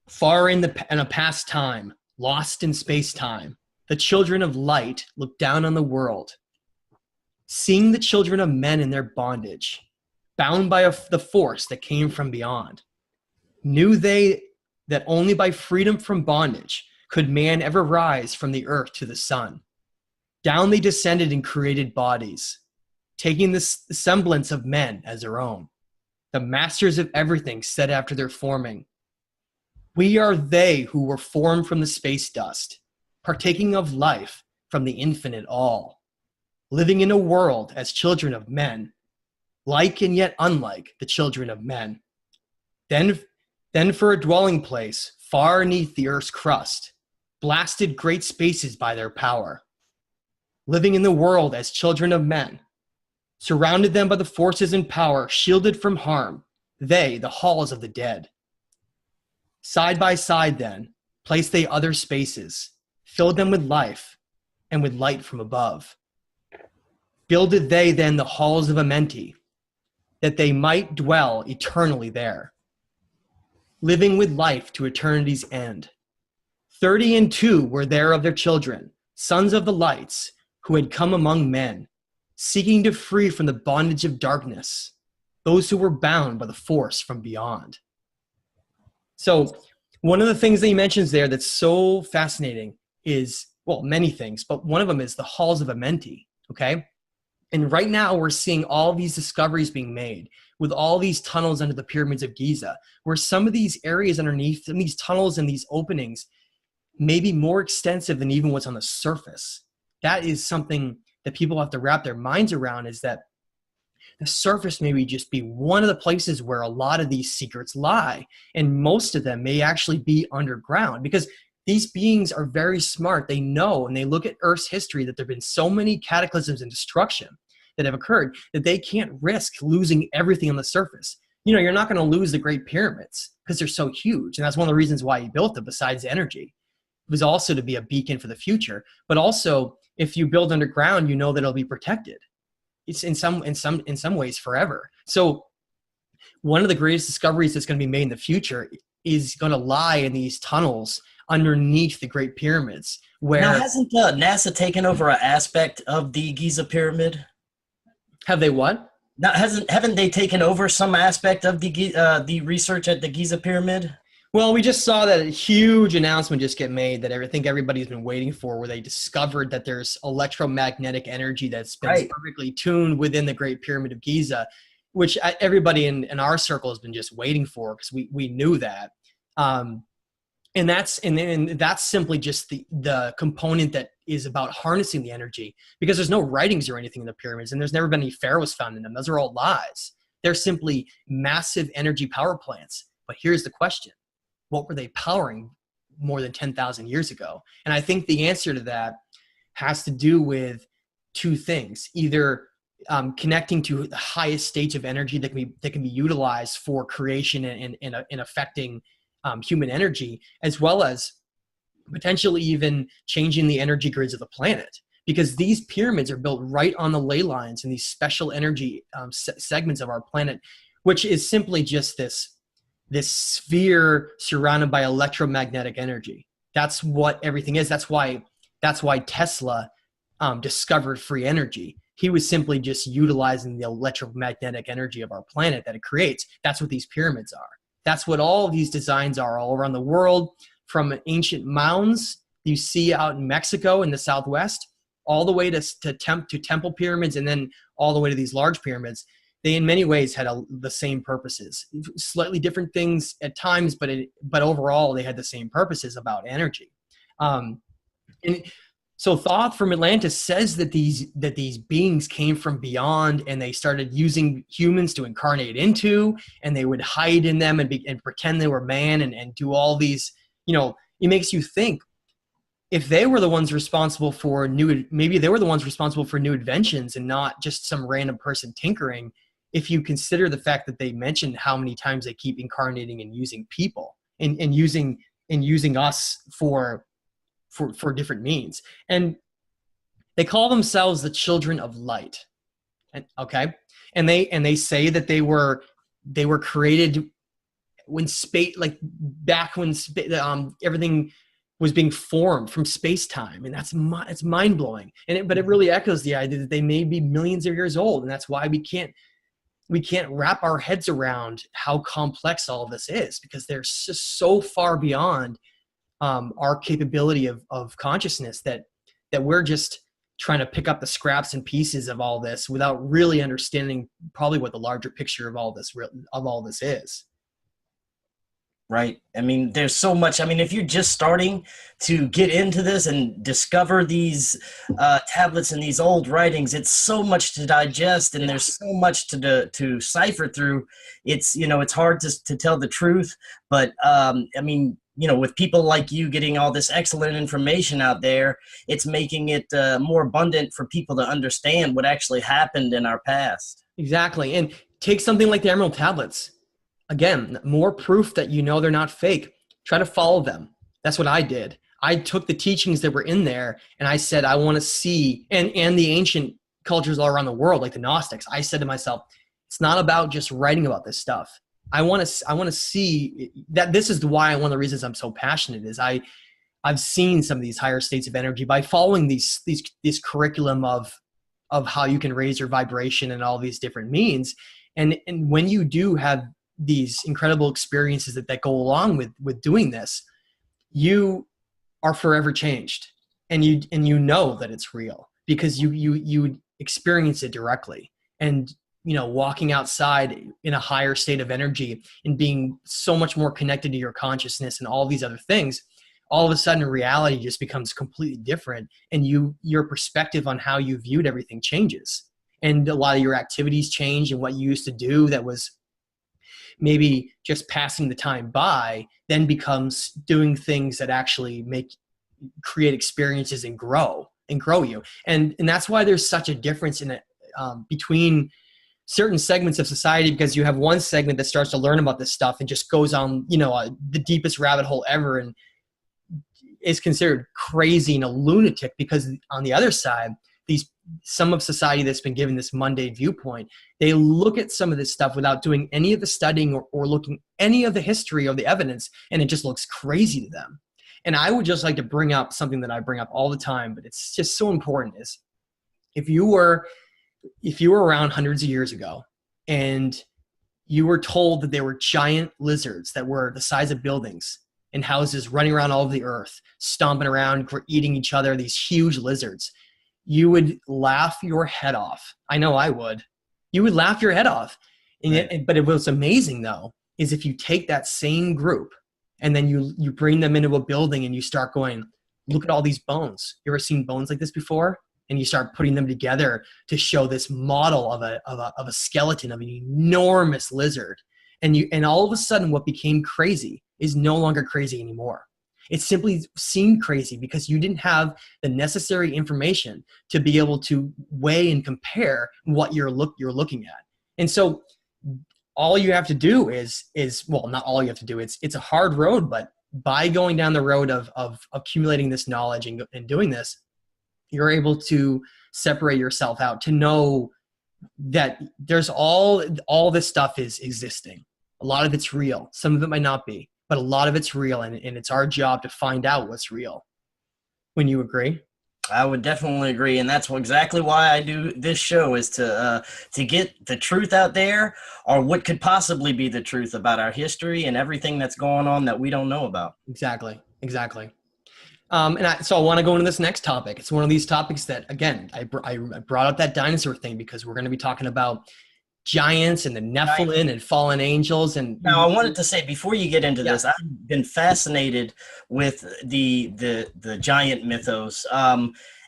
far in a past time, lost in space time, the children of light look down on the world, seeing the children of men in their bondage, bound by the force that came from beyond. Knew they that only by freedom from bondage could man ever rise from the earth to the sun. Down they descended in created bodies, taking the semblance of men as their own. The masters of everything said after their forming, we are they who were formed from the space dust, partaking of life from the infinite all, living in a world as children of men, like and yet unlike the children of men. Then for a dwelling place far beneath the earth's crust, blasted great spaces by their power, living in the world as children of men, surrounded them by the forces and power, shielded from harm, they, the halls of the dead. Side by side then, placed they other spaces, filled them with life and with light from above. Builded they then the halls of Amenti, that they might dwell eternally there, living with life to eternity's end. 32 were there of their children, sons of the lights, who had come among men, seeking to free from the bondage of darkness, those who were bound by the force from beyond. So One of the things that he mentions there that's so fascinating is, well, many things, but one of them is the halls of Amenti, okay? And right now we're seeing all these discoveries being made with all these tunnels under the pyramids of Giza, where some of these areas underneath, some of these tunnels and these openings may be more extensive than even what's on the surface. That is something that people have to wrap their minds around, is that the surface may just be one of the places where a lot of these secrets lie. And most of them may actually be underground, because these beings are very smart. They know, and they look at Earth's history, that there have been so many cataclysms and destruction that have occurred that they can't risk losing everything on the surface. You know, you're not going to lose the Great Pyramids because they're so huge. And that's one of the reasons why he built them, besides energy. It was also to be a beacon for the future. But also, if you build underground, you know that it'll be protected. It's in some ways forever. So one of the greatest discoveries that's going to be made in the future is going to lie in these tunnels underneath the Great Pyramids. Where now, hasn't NASA taken over an aspect of the Giza pyramid? Have they what? Now, haven't they taken over some aspect of the research at the Giza pyramid? Well, we just saw that a huge announcement just get made that I think everybody's been waiting for, where they discovered that there's electromagnetic energy that's been perfectly tuned within the Great Pyramid of Giza, which everybody in our circle has been just waiting for, because we knew that. And that's simply just the component that is about harnessing the energy, because there's no writings or anything in the pyramids, and there's never been any pharaohs found in them. Those are all lies. They're simply massive energy power plants. But here's the question. What were they powering more than 10,000 years ago? And I think the answer to that has to do with two things: either connecting to the highest states of energy that can be utilized for creation and affecting human energy, as well as potentially even changing the energy grids of the planet. Because these pyramids are built right on the ley lines and these special energy segments of our planet, which is simply just this sphere surrounded by electromagnetic energy. That's what everything is. That's why Tesla discovered free energy. He was simply just utilizing the electromagnetic energy of our planet that it creates. That's what these pyramids are. That's what all of these designs are all around the world, from ancient mounds you see out in Mexico in the Southwest, all the way to temple pyramids, and then all the way to these large pyramids. They in many ways had the same purposes, slightly different things at times, but overall they had the same purposes about energy. And so Thoth from Atlantis says that these beings came from beyond, and they started using humans to incarnate into, and they would hide in them and pretend they were man and do all these. You know, it makes you think, if they were the ones responsible for maybe they were the ones responsible for new inventions and not just some random person tinkering. If you consider the fact that they mentioned how many times they keep incarnating and using people and using us for different means. And they call themselves the children of light. And they say that they were created when space, like back when everything was being formed from space-time, and it's mind-blowing. But it really echoes the idea that they may be millions of years old, and that's why we can't wrap our heads around how complex all of this is, because they're just so far beyond our capability of consciousness that we're just trying to pick up the scraps and pieces of all this without really understanding probably what the larger picture of all this is. Right. I mean, there's so much. I mean, if you're just starting to get into this and discover these tablets and these old writings, it's so much to digest, and there's so much to cipher through. It's hard to tell the truth, but I mean, with people like you getting all this excellent information out there, it's making it more abundant for people to understand what actually happened in our past. Exactly. And take something like the Emerald Tablets. Again, more proof that they're not fake. Try to follow them. That's what I did. I took the teachings that were in there, and I said, I want to see, and the ancient cultures all around the world, like the Gnostics, I said to myself, it's not about just writing about this stuff. I want to see that. This is why one of the reasons I'm so passionate is I've seen some of these higher states of energy by following this curriculum of how you can raise your vibration and all these different means. And when you do have these incredible experiences that go along with doing this, you are forever changed, and you know that it's real because you experience it directly. And walking outside in a higher state of energy and being so much more connected to your consciousness and all these other things, all of a sudden reality just becomes completely different, and your perspective on how you viewed everything changes, and a lot of your activities change, and what you used to do that was maybe just passing the time by then becomes doing things that actually create experiences and grow you. And that's why there's such a difference in it between certain segments of society, because you have one segment that starts to learn about this stuff and just goes on, the deepest rabbit hole ever and is considered crazy and a lunatic, because on the other side, some of society that's been given this mundane viewpoint, they look at some of this stuff without doing any of the studying or looking any of the history or the evidence, and it just looks crazy to them. And I would just like to bring up something that I bring up all the time, but it's just so important, is if you were around hundreds of years ago and you were told that there were giant lizards that were the size of buildings and houses running around all over the earth, stomping around, eating each other, these huge lizards, you would laugh your head off. I know I would. You would laugh your head off. But what's amazing, though, is if you take that same group and then you bring them into a building and you start going, look at all these bones. You ever seen bones like this before? And you start putting them together to show this model of a skeleton of an enormous lizard. And all of a sudden what became crazy is no longer crazy anymore. It simply seemed crazy because you didn't have the necessary information to be able to weigh and compare what you're looking at. And so all you have to do is well, not all you have to do. It's a hard road, but by going down the road of accumulating this knowledge and doing this, you're able to separate yourself out, to know that there's all this stuff is existing. A lot of it's real. Some of it might not be, but a lot of it's real, and it's our job to find out what's real. Wouldn't you agree? I would definitely agree, and that's exactly why I do this show, is to get the truth out there, or what could possibly be the truth about our history and everything that's going on that we don't know about. Exactly. So I want to go into this next topic. It's one of these topics that, again, I brought up that dinosaur thing because we're going to be talking about giants and the Nephilim and fallen angels. And now I wanted to say, before you get into this, I've been fascinated with the giant mythos.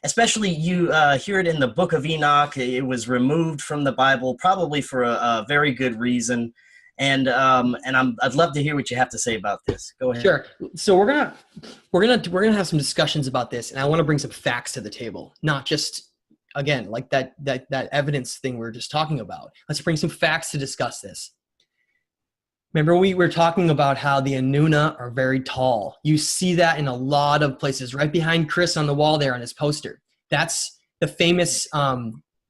Especially you hear it in the Book of Enoch. It was removed from the Bible, probably for a very good reason. And I'd love to hear what you have to say about this. Go ahead. Sure. So we're gonna have some discussions about this, and I want to bring some facts to the table, not just, again, like that evidence thing we were just talking about. Let's bring some facts to discuss this. Remember, we were talking about how the Anunna are very tall. You see that in a lot of places. Right behind Chris on the wall there on his poster. That's the famous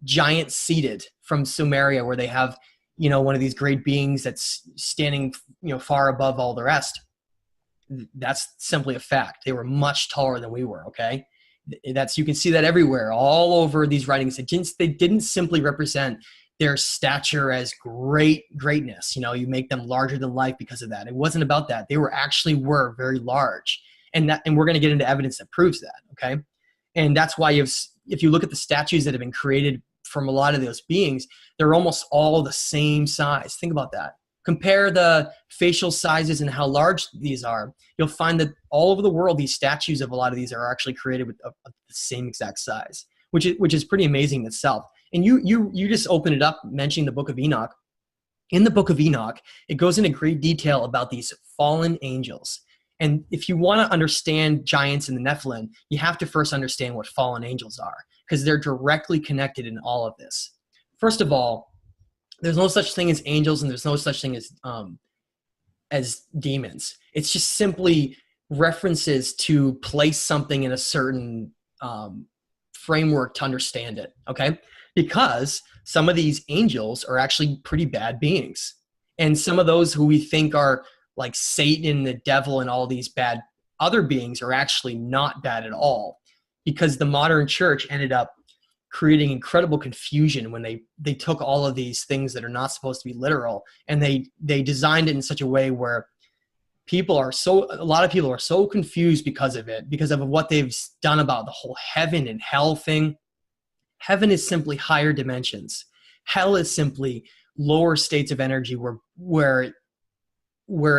giant seated from Sumeria, where they have, one of these great beings that's standing, far above all the rest. That's simply a fact. They were much taller than we were, okay? You can see that everywhere, all over these writings. They didn't simply represent their stature as greatness. You make them larger than life because of that. It wasn't about that. They were very large. And we're going to get into evidence that proves that, okay? And that's why if you look at the statues that have been created from a lot of those beings, they're almost all the same size. Think about that. Compare the facial sizes and how large these are. You'll find that all over the world, these statues of a lot of these are actually created with the same exact size, which is pretty amazing in itself. And you just open it up mentioning the Book of Enoch. In the Book of Enoch, it goes into great detail about these fallen angels. And if you want to understand giants and the Nephilim, you have to first understand what fallen angels are, because they're directly connected in all of this. First of all, there's no such thing as angels, and there's no such thing as demons. It's just simply references to place something in a certain framework to understand it, okay? Because some of these angels are actually pretty bad beings. And some of those who we think are like Satan, the devil, and all these bad other beings are actually not bad at all, because the modern church ended up creating incredible confusion when they took all of these things that are not supposed to be literal, and they designed it in such a way where a lot of people are so confused because of it, because of what they've done about the whole heaven and hell thing. Heaven is simply higher dimensions. Hell is simply lower states of energy where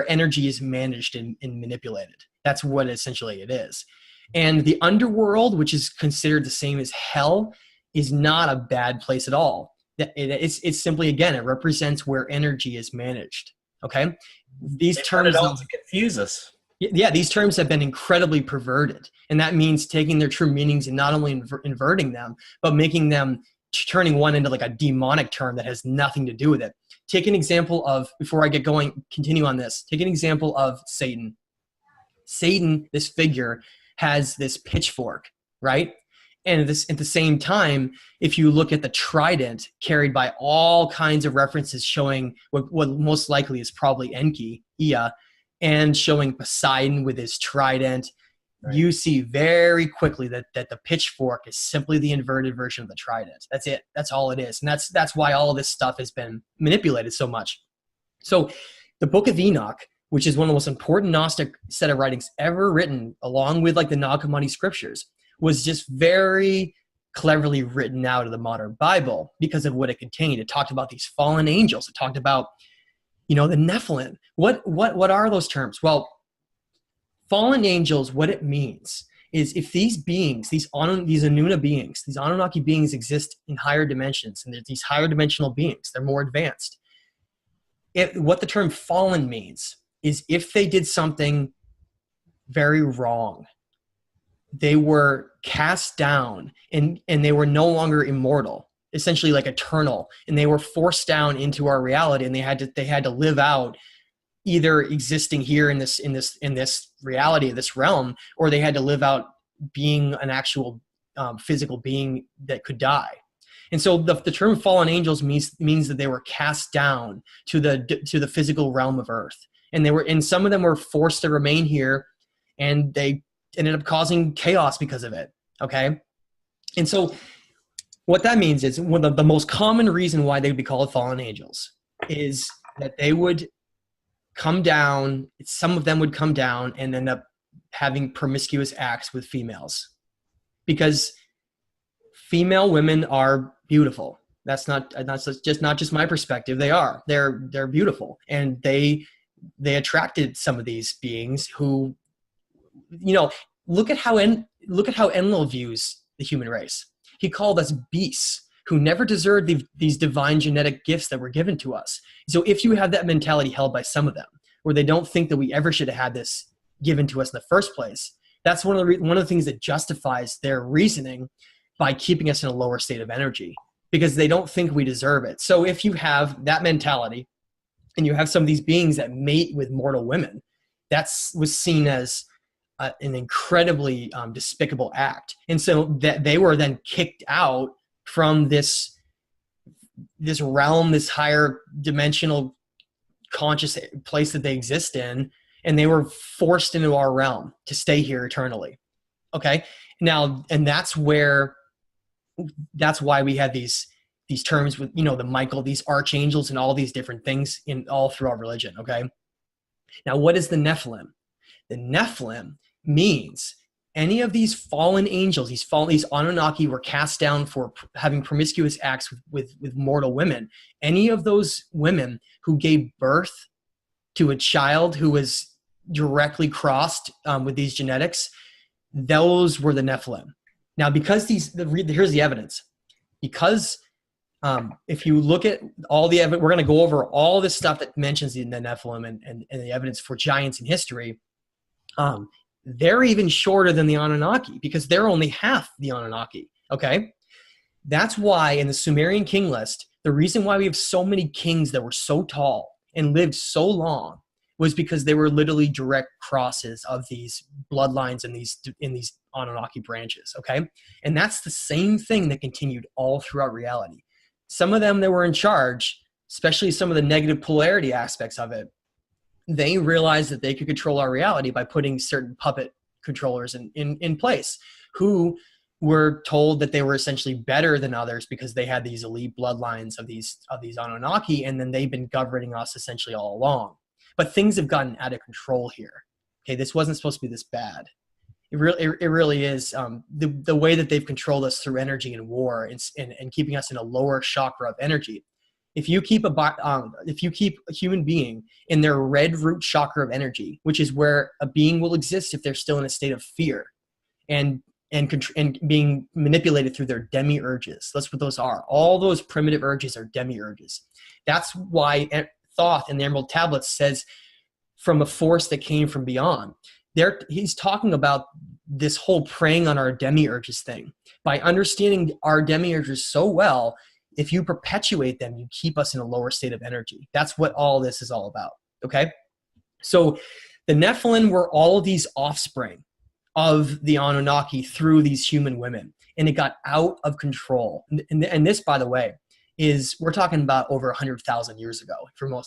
energy is managed and manipulated. That's what essentially it is. And the underworld, which is considered the same as hell, is not a bad place at all. It's simply, again, it represents where energy is managed. Okay, these terms all to confuse us. Yeah, these terms have been incredibly perverted, and that means taking their true meanings and not only inverting them, but making them, turning one into like a demonic term that has nothing to do with it. Take an example of, before I get going, continue on this. Take an example of Satan. Satan, this figure, has this pitchfork, right? And at the same time, if you look at the trident carried by all kinds of references showing what most likely is probably Enki, Ea, and showing Poseidon with his trident, right, you see very quickly that the pitchfork is simply the inverted version of the trident. That's it. That's all it is. And that's why all of this stuff has been manipulated so much. So the Book of Enoch, which is one of the most important Gnostic set of writings ever written, along with like the Nag Hammadi scriptures, was just very cleverly written out of the modern Bible because of what it contained. It talked about these fallen angels. It talked about, the Nephilim. What are those terms? Well, fallen angels, what it means is if these beings, these Anunna beings, these Anunnaki beings exist in higher dimensions, and there's these higher dimensional beings, they're more advanced. What the term fallen means is if they did something very wrong, they were cast down and they were no longer immortal, essentially like eternal, and they were forced down into our reality, and they had to live out either existing here in this reality, this realm, or they had to live out being an actual physical being that could die. And so the term fallen angels means that they were cast down to the physical realm of earth, and some of them were forced to remain here, and they ended up causing chaos because of it. Okay. And so what that means is one of the most common reason why they would be called fallen angels is that they would come down. Some of them would come down and end up having promiscuous acts with females, because female women are beautiful. That's not just my perspective. They are. They're beautiful, and they attracted some of these beings who, look at how Enlil views the human race. He called us beasts who never deserved these divine genetic gifts that were given to us. So if you have that mentality held by some of them, where they don't think that we ever should have had this given to us in the first place, that's one of the things that justifies their reasoning by keeping us in a lower state of energy, because they don't think we deserve it. So if you have that mentality, and you have some of these beings that mate with mortal women, was seen as an incredibly despicable act. And so that they were then kicked out from this realm, this higher dimensional conscious place that they exist in, and they were forced into our realm to stay here eternally. Okay. Now, and that's why we have these terms with, the Michael, these archangels, and all these different things all throughout religion. Okay. Now, what is the Nephilim? The Nephilim means any of these fallen angels, these Anunnaki were cast down for having promiscuous acts with mortal women. Any of those women who gave birth to a child who was directly crossed with these genetics, those were the Nephilim. Now, because here's the evidence. Because if you look at all the evidence, we're going to go over all this stuff that mentions the Nephilim and the evidence for giants in history. They're even shorter than the Anunnaki, because they're only half the Anunnaki. Okay. That's why in the Sumerian king list, the reason why we have so many kings that were so tall and lived so long was because they were literally direct crosses of these bloodlines in these Anunnaki branches. Okay. And that's the same thing that continued all throughout reality. Some of them that were in charge, especially some of the negative polarity aspects of it, they realized that they could control our reality by putting certain puppet controllers in place who were told that they were essentially better than others because they had these elite bloodlines of these Anunnaki, and then they've been governing us essentially all along. But things have gotten out of control here. Okay, this wasn't supposed to be this bad. It really is. The way that they've controlled us through energy and war and keeping us in a lower chakra of energy. If you keep a human being in their red root chakra of energy, which is where a being will exist if they're still in a state of fear, and being manipulated through their demiurges. That's what those are. All those primitive urges are demiurges. That's why Thoth in the Emerald Tablets says, from a force that came from beyond. He's talking about this whole preying on our demiurges thing. By understanding our demiurges so well, if you perpetuate them, you keep us in a lower state of energy. That's what all this is all about, okay? So the Nephilim were all of these offspring of the Anunnaki through these human women, and it got out of control. And this, by the way, we're talking about over 100,000 years ago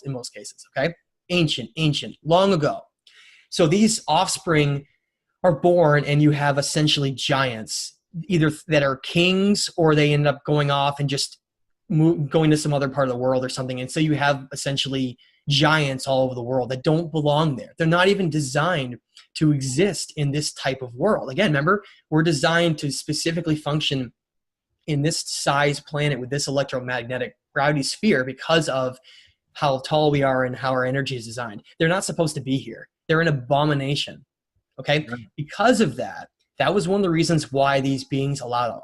in most cases, okay? Ancient, long ago. So these offspring are born, and you have essentially giants, either that are kings or they end up going off and just going to some other part of the world or something. And so you have essentially giants all over the world that don't belong there. They're not even designed to exist in this type of world. Again, remember, we're designed to specifically function in this size planet with this electromagnetic gravity sphere because of how tall we are and how our energy is designed. They're not supposed to be here. They're an abomination. Okay? Right. Because of that, that was one of the reasons why these beings allowed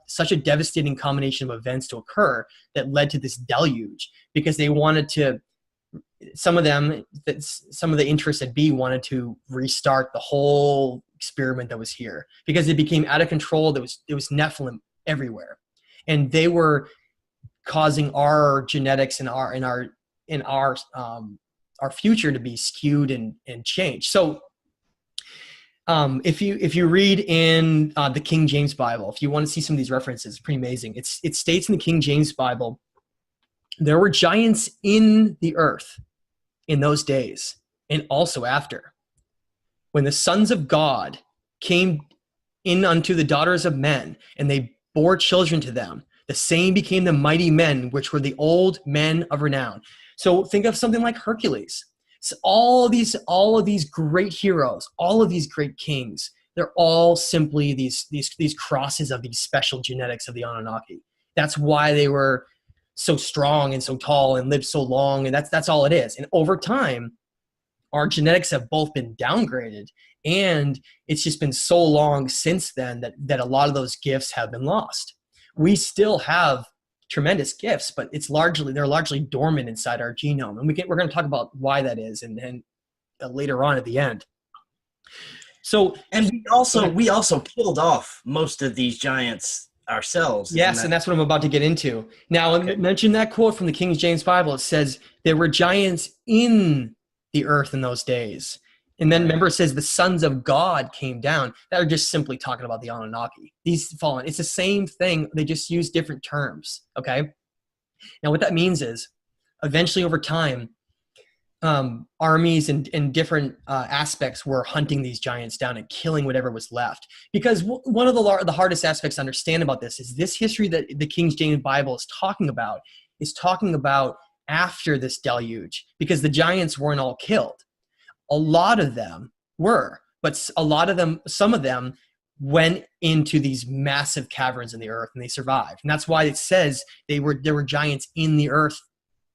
such a devastating combination of events to occur that led to this deluge, because they wanted to, some of the interested bee wanted to restart the whole experiment that was here, because it became out of control. There was Nephilim everywhere, and they were causing our genetics and our future to be skewed and changed. So if you read in the King James Bible, if you want to see some of these references, it's pretty amazing. It states in the King James Bible, there were giants in the earth in those days, and also after, when the sons of God came in unto the daughters of men, and they bore children to them. The same became the mighty men, which were the old men of renown. So think of something like Hercules. So all of these great heroes, all of these great kings, they're all simply these crosses of these special genetics of the Anunnaki. That's why they were so strong and so tall and lived so long, and that's all it is. And over time, our genetics have both been downgraded, and it's just been so long since then that a lot of those gifts have been lost. We still have tremendous gifts, but they're largely dormant inside our genome, and we're going to talk about why that is, and later on at the end. So, and we also killed off most of these giants ourselves. Yes, and that's what I'm about to get into. Now, okay. I mentioned that quote from the King James Bible. It says there were giants in the earth in those days. And then remember, it says the sons of God came down. That are just simply talking about the Anunnaki. These fallen. It's the same thing. They just use different terms. Okay. Now, what that means is, eventually, over time, armies and different aspects were hunting these giants down and killing whatever was left. Because one of the hardest aspects to understand about this is this history that the King James Bible is talking about after this deluge, because the giants weren't all killed. A lot of them were, but some of them went into these massive caverns in the earth, and they survived. And that's why it says there were giants in the earth,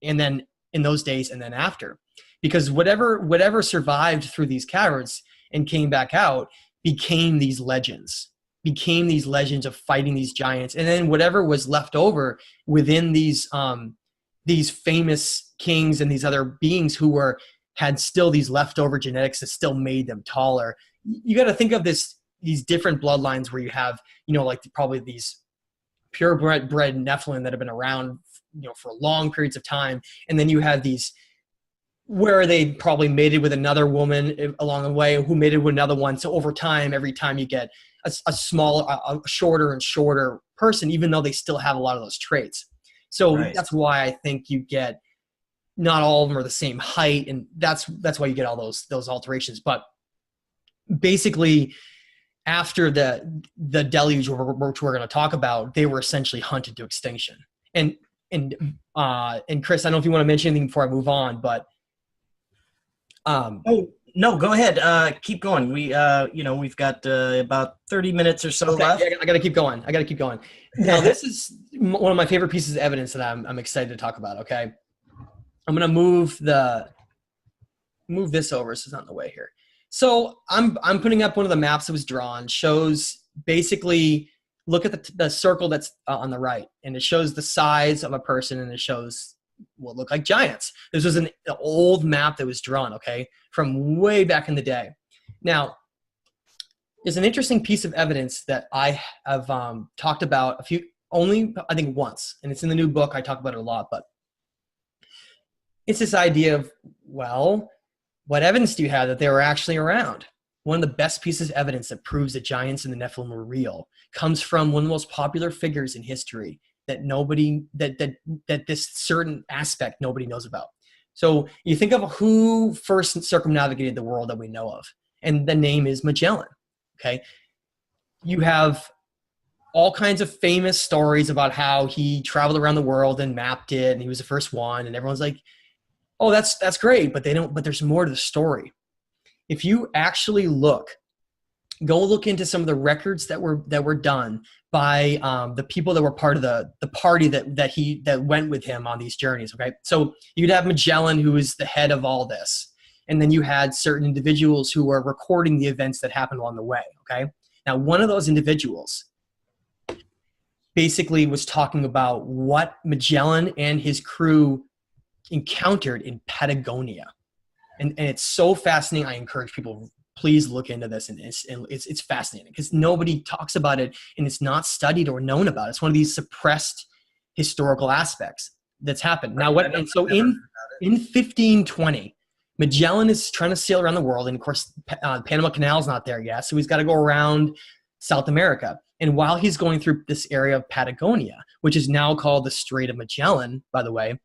and then in those days and then after. Because whatever survived through these caverns and came back out became these legends of fighting these giants. And then whatever was left over within these famous kings and these other beings who had still these leftover genetics that still made them taller. You got to think of these different bloodlines where you have, like probably these purebred Nephilim that have been around, for long periods of time. And then you have these where they probably mated with another woman along the way who mated with another one. So over time, every time you get a shorter and shorter person, even though they still have a lot of those traits. So That's why I think you get, not all of them are the same height, and that's why you get all those alterations. But basically, after the deluge, which we're going to talk about, they were essentially hunted to extinction. And Chris, I don't know if you want to mention anything before I move on, but oh no, go ahead. Keep going. We've got about 30 minutes or so left. Yeah, I got to keep going. Now, this is one of my favorite pieces of evidence that I'm excited to talk about. Okay, I'm going to move this over so it's not in the way here. So I'm putting up one of the maps that was drawn. Shows basically, look at the circle that's on the right, and it shows the size of a person, and it shows what look like giants. This was an old map that was drawn, okay, from way back in the day. Now, there's an interesting piece of evidence that I have talked about I think once, and it's in the new book. I talk about it a lot, but it's this idea of, well, what evidence do you have that they were actually around? One of the best pieces of evidence that proves that giants and the Nephilim were real comes from one of the most popular figures in history that this certain aspect nobody knows about. So you think of who first circumnavigated the world that we know of, and the name is Magellan. Okay, you have all kinds of famous stories about how he traveled around the world and mapped it, and he was the first one, and everyone's like, oh, that's great, but there's more to the story. If you actually go look into some of the records that were done by the people that were part of the party that went with him on these journeys. Okay, so you'd have Magellan, who is the head of all this, and then you had certain individuals who were recording the events that happened along the way. Okay, now one of those individuals basically was talking about what Magellan and his crew encountered in Patagonia, and it's so fascinating. I encourage people, please look into this, and it's fascinating because nobody talks about it, and it's not studied or known about. It's one of these suppressed historical aspects that's happened. Now, in 1520, Magellan is trying to sail around the world, and of course, Panama Canal is not there yet, so he's got to go around South America. And while he's going through this area of Patagonia, which is now called the Strait of Magellan, by the way,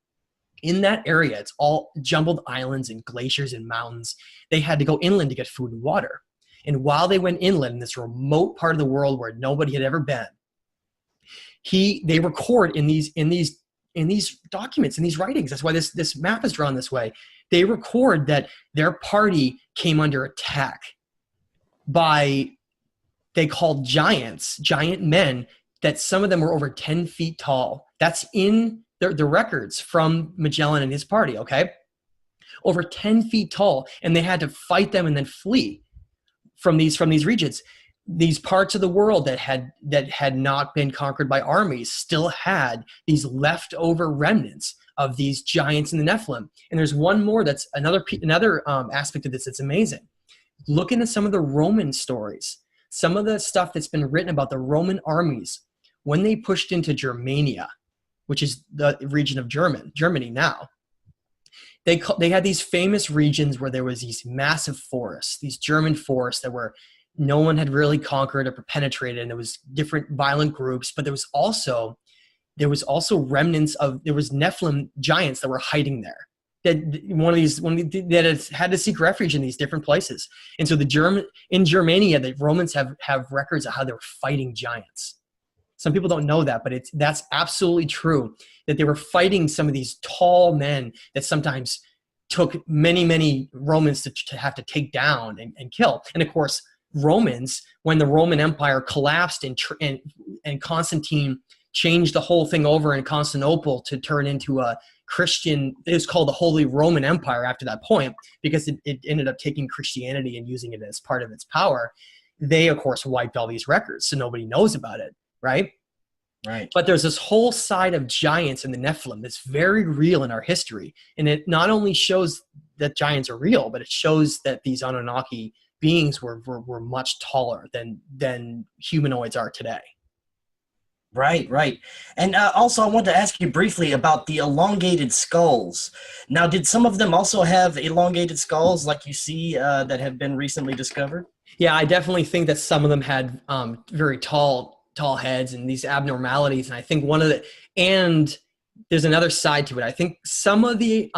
in that area, it's all jumbled islands and glaciers and mountains. They had to go inland to get food and water. And while they went inland in this remote part of the world where nobody had ever been, they record in these documents, in these writings. That's why this map is drawn this way. They record that their party came under attack by, they called giant men, that some of them were over 10 feet tall. That's in the records from Magellan and his party, okay? Over 10 feet tall, and they had to fight them and then flee from these regions. These parts of the world that had not been conquered by armies still had these leftover remnants of these giants in the Nephilim. And there's one more that's another aspect of this that's amazing. Look into some of the Roman stories, some of the stuff that's been written about the Roman armies when they pushed into Germania, which is the region of Germany now. They had these famous regions where there was these massive forests, these German forests that no one had really conquered or penetrated, and there was different violent groups, but there was also remnants there was Nephilim giants that were hiding there. That had to seek refuge in these different places. And so in Germania, the Romans have records of how they were fighting giants. Some people don't know that, but that's absolutely true, that they were fighting some of these tall men that sometimes took many, many Romans to have to take down and kill. And of course, Romans, when the Roman Empire collapsed and Constantine changed the whole thing over in Constantinople to turn into a Christian, it was called the Holy Roman Empire after that point, because it ended up taking Christianity and using it as part of its power. They, of course, wiped all these records, so nobody knows about it. Right. But there's this whole side of giants in the Nephilim that's very real in our history. And it not only shows that giants are real, but it shows that these Anunnaki beings were much taller than humanoids are today. Right. And also I want to ask you briefly about the elongated skulls. Now, did some of them also have elongated skulls like you see that have been recently discovered? Yeah, I definitely think that some of them had very tall heads and these abnormalities. And I think and there's another side to it. I think some of the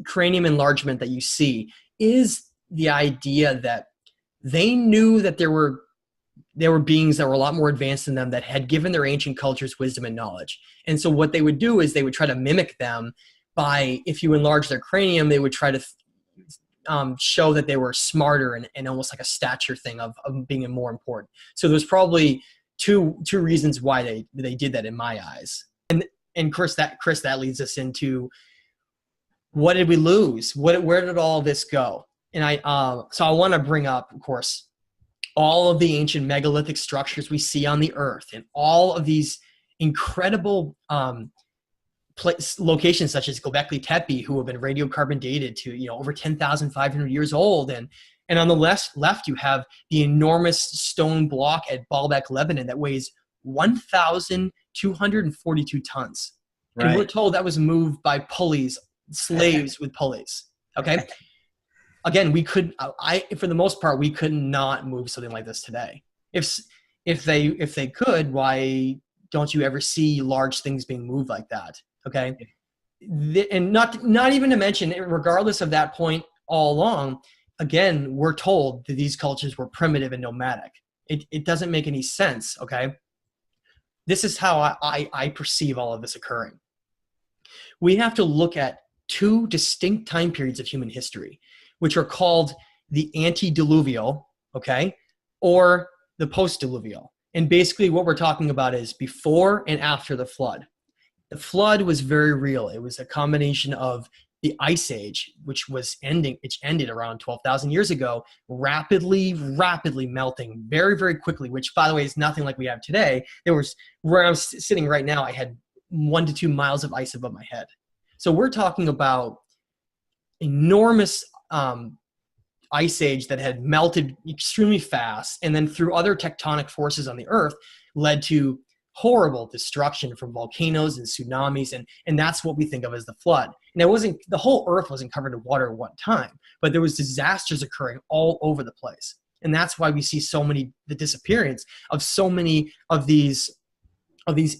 cranium enlargement that you see is the idea that they knew that there were there were beings that were a lot more advanced than them that had given their ancient cultures wisdom and knowledge. And so what they would do is they would try to mimic them by, if you enlarge their cranium, they would try to show that they were smarter and almost like a stature thing of being more important. So there's probably two reasons why they did that in my eyes. And Chris, that leads us into, what did we lose? Where did all this go? And so I want to bring up, of course, all of the ancient megalithic structures we see on the earth, and all of these incredible locations such as Göbekli Tepe, who have been radiocarbon dated to over 10,500 years old, and on the left you have the enormous stone block at Baalbek, Lebanon, that weighs 1,242 tons. Right. And we're told that was moved by pulleys, slaves with pulleys. Okay. Again, for the most part, we could not move something like this today. If they could, why don't you ever see large things being moved like that? Okay. And not even to mention, regardless of that point all along, again, we're told that these cultures were primitive and nomadic. It doesn't make any sense. Okay. This is how I perceive all of this occurring. We have to look at two distinct time periods of human history, which are called the antediluvial, okay, or the post-diluvial. And basically what we're talking about is before and after the flood. The flood was very real. It was a combination of the Ice Age, which ended around 12,000 years ago, rapidly melting very, very quickly, which, by the way, is nothing like we have today. Where I'm sitting right now, I had 1 to 2 miles of ice above my head. So we're talking about enormous ice age that had melted extremely fast, and then through other tectonic forces on the earth led to horrible destruction from volcanoes and tsunamis, and that's what we think of as the flood. And the whole earth wasn't covered in water at one time, but there was disasters occurring all over the place. And that's why we see the disappearance of so many of these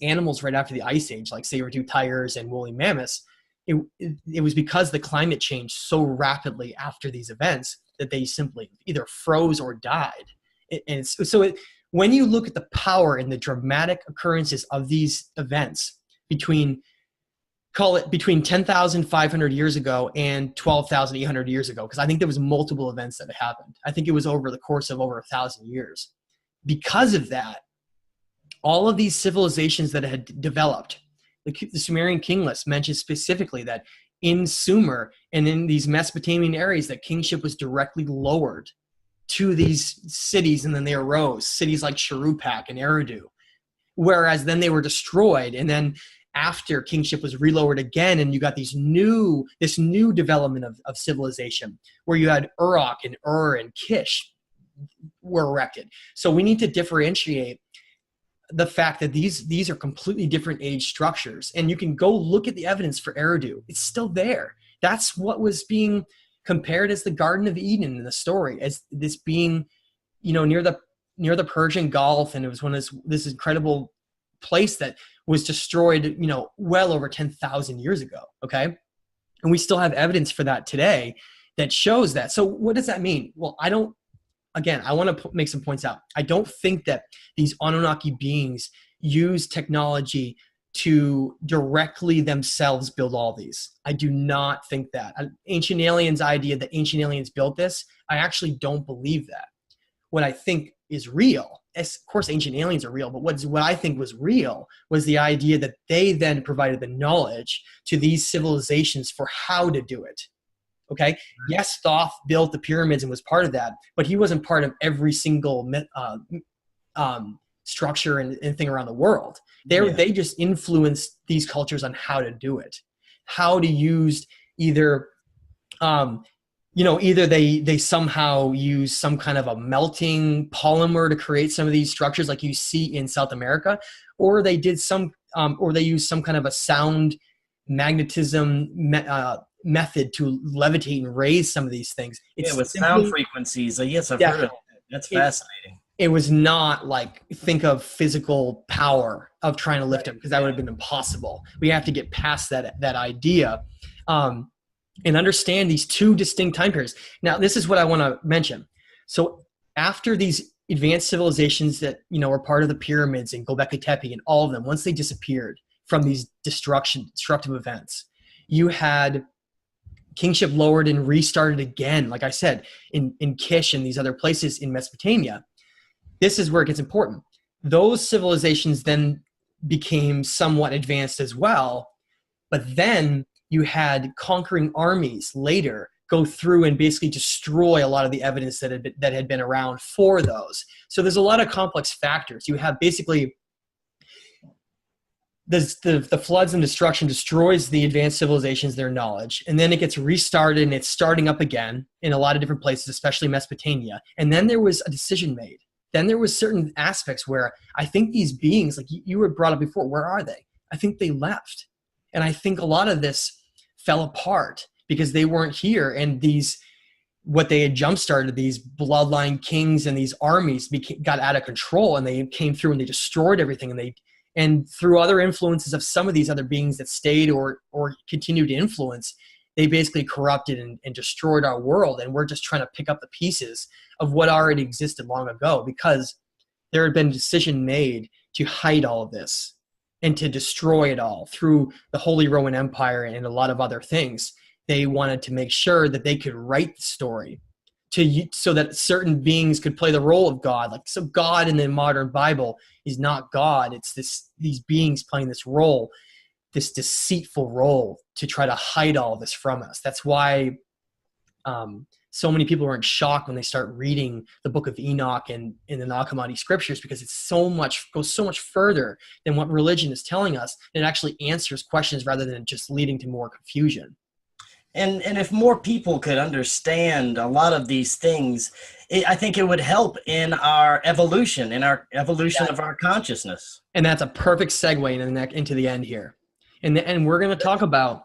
animals right after the Ice Age, like saber-toothed tigers and woolly mammoths. It was because the climate changed so rapidly after these events that they simply either froze or died. When you look at the power and the dramatic occurrences of these events between 10,500 years ago and 12,800 years ago, because I think there was multiple events that happened. I think it was over the course of over 1,000 years. Because of that, all of these civilizations that had developed, the Sumerian king list mentions specifically that in Sumer and in these Mesopotamian areas that kingship was directly lowered to these cities, and then they arose, cities like Shuruppak and Eridu, whereas then they were destroyed, and then after kingship was relowered again, and you got this new development of civilization where you had Uruk and Ur and Kish were erected. So we need to differentiate the fact that these are completely different age structures, and you can go look at the evidence for Eridu. It's still there. That's what was being compared as the Garden of Eden in the story, as this being, near the Persian Gulf, and it was one of this incredible place that was destroyed, well over 10,000 years ago. Okay, and we still have evidence for that today that shows that. So what does that mean? Well, I want to make some points out. I don't think that these Anunnaki beings use technology to directly themselves build all these. I do not think that. Ancient Aliens' idea that ancient aliens built this, I actually don't believe that. What I think is real, of course ancient aliens are real, but what I think was real was the idea that they then provided the knowledge to these civilizations for how to do it. Okay. Yes, Thoth built the pyramids and was part of that, but he wasn't part of every single structure and thing around the world. They just influenced these cultures on how to do it, how to use either they somehow use some kind of a melting polymer to create some of these structures like you see in South America, or they used some kind of a sound magnetism method to levitate and raise some of these things. With sound frequencies. Yes, I've heard of it. That's fascinating. It was not like, think of physical power of trying to lift him, because that would have been impossible. We have to get past that idea and understand these two distinct time periods. Now, this is what I want to mention. So after these advanced civilizations that, you know, were part of the pyramids and Göbekli Tepe and all of them, once they disappeared from these destructive events, you had kingship lowered and restarted again. Like I said, in Kish and these other places in Mesopotamia. This is where it gets important. Those civilizations then became somewhat advanced as well, but then you had conquering armies later go through and basically destroy a lot of the evidence that had been around for those. So there's a lot of complex factors. You have basically the floods and destruction destroys the advanced civilizations, their knowledge, and then it gets restarted and it's starting up again in a lot of different places, especially Mesopotamia. And then there was a decision made. Then there was certain aspects where I think these beings, like you were brought up before, where are they? I think they left. And I think a lot of this fell apart because they weren't here. And what they had jump-started, these bloodline kings and these armies got out of control, and they came through and they destroyed everything. And through other influences of some of these other beings that stayed or continued to influence, they basically corrupted and destroyed our world. And we're just trying to pick up the pieces of what already existed long ago, because there had been a decision made to hide all of this and to destroy it all through the Holy Roman Empire and a lot of other things. They wanted to make sure that they could write the story so that certain beings could play the role of God. Like, so God in the modern Bible is not God. It's these beings playing this role, this deceitful role to try to hide all this from us. That's why so many people are in shock when they start reading the book of Enoch and in the Nag Hammadi scriptures, because it's goes so much further than what religion is telling us. It actually answers questions rather than just leading to more confusion. And if more people could understand a lot of these things, I think it would help in our evolution, of our consciousness. And that's a perfect segue into the end here. And we're going to talk about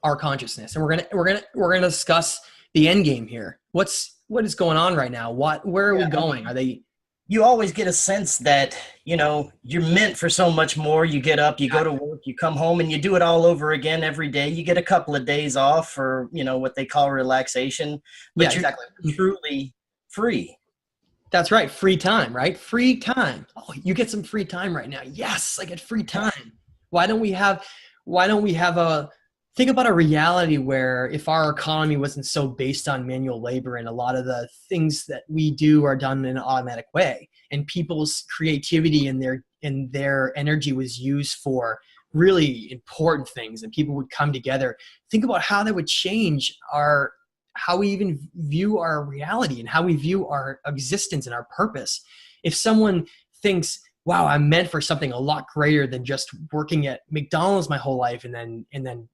our consciousness, and we're going to discuss the end game here. What is going on right now? Where are we going? Are they? You always get a sense that, you know, you're meant for so much more. You get up, you go to work, you come home, and you do it all over again every day. You get a couple of days off for, you know, what they call relaxation, but you're truly free. That's right. Free time, right? Free time. Oh, you get some free time right now. Yes, I get free time. Why don't we have think about a reality where if our economy wasn't so based on manual labor and a lot of the things that we do are done in an automatic way, and people's creativity and their energy was used for really important things, and people would come together. Think about how that would change how we even view our reality and how we view our existence and our purpose. If someone thinks, wow, I'm meant for something a lot greater than just working at McDonald's my whole life and then,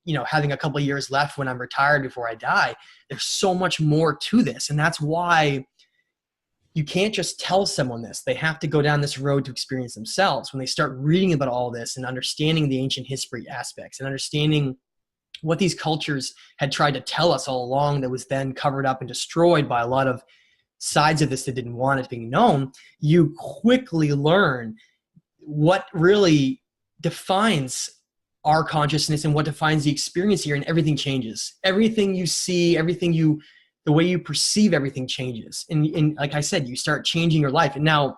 you know, having a couple of years left when I'm retired before I die. There's so much more to this. And that's why you can't just tell someone this. They have to go down this road to experience themselves. When they start reading about all this and understanding the ancient history aspects and understanding what these cultures had tried to tell us all along, that was then covered up and destroyed by a lot of sides of this that didn't want it being known, you quickly learn what really defines our consciousness and what defines the experience here, and everything changes. Everything you see, the way you perceive everything changes. And like I said, you start changing your life. And now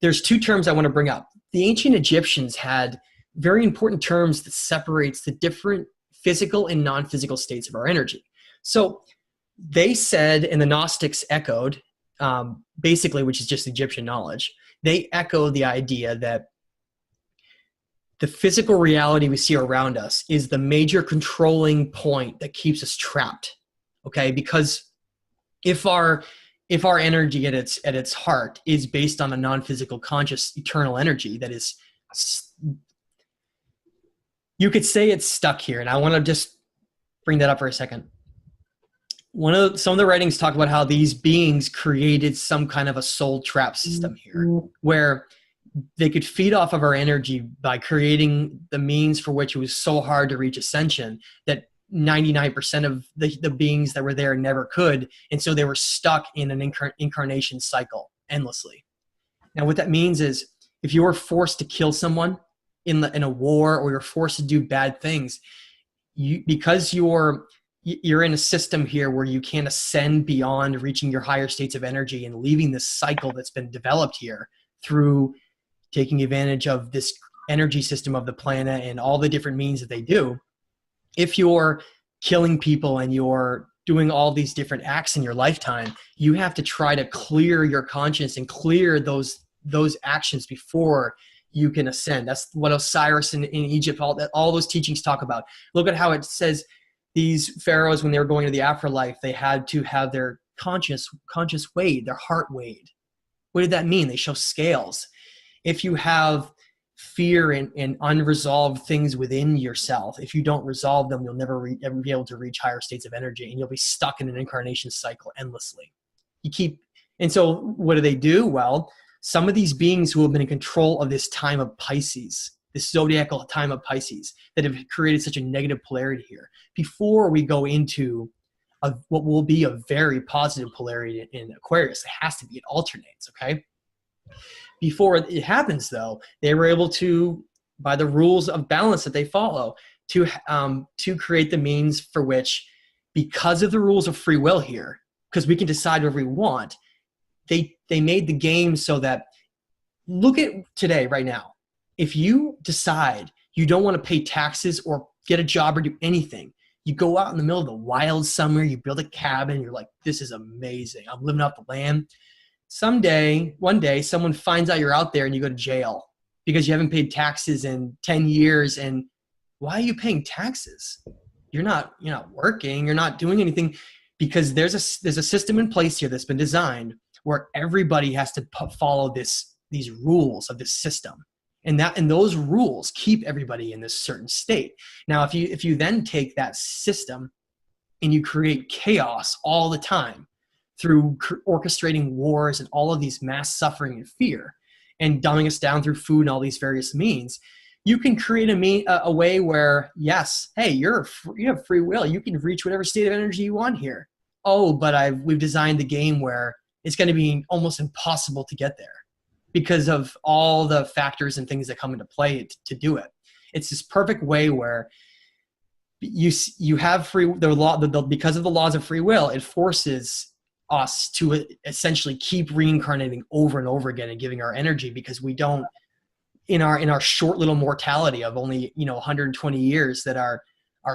there's two terms I want to bring up. The ancient Egyptians had very important terms that separates the different physical and non-physical states of our energy. So they said, and the Gnostics echoed, basically, which is just Egyptian knowledge, they echo the idea that the physical reality we see around us is the major controlling point that keeps us trapped. Okay, because if our energy at its heart is based on a non-physical, conscious, eternal energy that is, you could say it's stuck here, and I want to just bring that up for a second. Some of the writings talk about how these beings created some kind of a soul trap system here, where they could feed off of our energy by creating the means for which it was so hard to reach ascension that 99% of the beings that were there never could. And so they were stuck in an incarnation cycle endlessly. Now, what that means is if you were forced to kill someone in a war, or you're forced to do bad things, because your you're in a system here where you can't ascend beyond reaching your higher states of energy and leaving this cycle that's been developed here through taking advantage of this energy system of the planet and all the different means that they do. If you're killing people and you're doing all these different acts in your lifetime, you have to try to clear your conscience and clear those actions before you can ascend. That's what Osiris in Egypt, all those teachings talk about. Look at how it says these pharaohs, when they were going to the afterlife, they had to have their conscience weighed, their heart weighed. What did that mean? They show scales. If you have fear and unresolved things within yourself, if you don't resolve them, you'll never ever be able to reach higher states of energy, and you'll be stuck in an incarnation cycle endlessly. And so what do? Well, some of these beings who have been in control of this time of Pisces, this zodiacal time of Pisces, that have created such a negative polarity here, before we go into what will be a very positive polarity in Aquarius, it has to be, it alternates, okay? Before it happens, though, they were able to, by the rules of balance that they follow, to create the means for which, because of the rules of free will here, because we can decide whatever we want, they made the game so that, look at today, right now, if you decide you don't want to pay taxes or get a job or do anything, you go out in the middle of the wild summer, you build a cabin, you're like, this is amazing, I'm living off the land. One day, someone finds out you're out there and you go to jail because you haven't paid taxes in 10 years. And why are you paying taxes? You're not working, you're not doing anything, because there's a system in place here that's been designed where everybody has to follow these rules of this system. And those rules keep everybody in this certain state. Now, if you then take that system and you create chaos all the time through orchestrating wars and all of these mass suffering and fear and dumbing us down through food and all these various means, you can create a way where, yes, hey, you have free will. You can reach whatever state of energy you want here. Oh, but we've designed the game where it's going to be almost impossible to get there because of all the factors and things that come into play to do it. It's this perfect way where you have because of the laws of free will, it forces us to essentially keep reincarnating over and over again and giving our energy, because we don't, in our short little mortality of only 120 years that our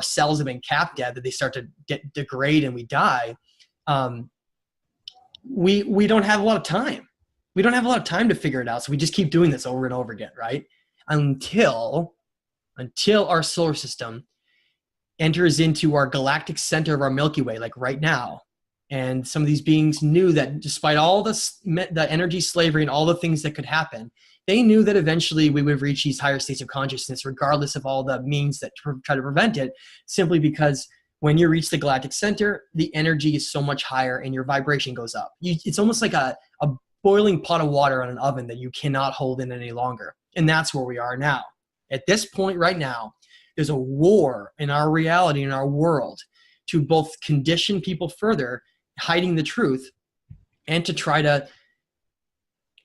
cells have been capped at, that they start to degrade and we die. We don't have a lot of time. We don't have a lot of time to figure it out. So we just keep doing this over and over again, right? Until our solar system enters into our galactic center of our Milky Way, like right now. And some of these beings knew that despite all the energy slavery and all the things that could happen, they knew that eventually we would reach these higher states of consciousness, regardless of all the means that try to prevent it, simply because when you reach the galactic center, the energy is so much higher and your vibration goes up. It's almost like a boiling pot of water on an oven that you cannot hold in any longer. And that's where we are now. At this point right now, there's a war in our reality, in our world, to both condition people further, hiding the truth, and to try to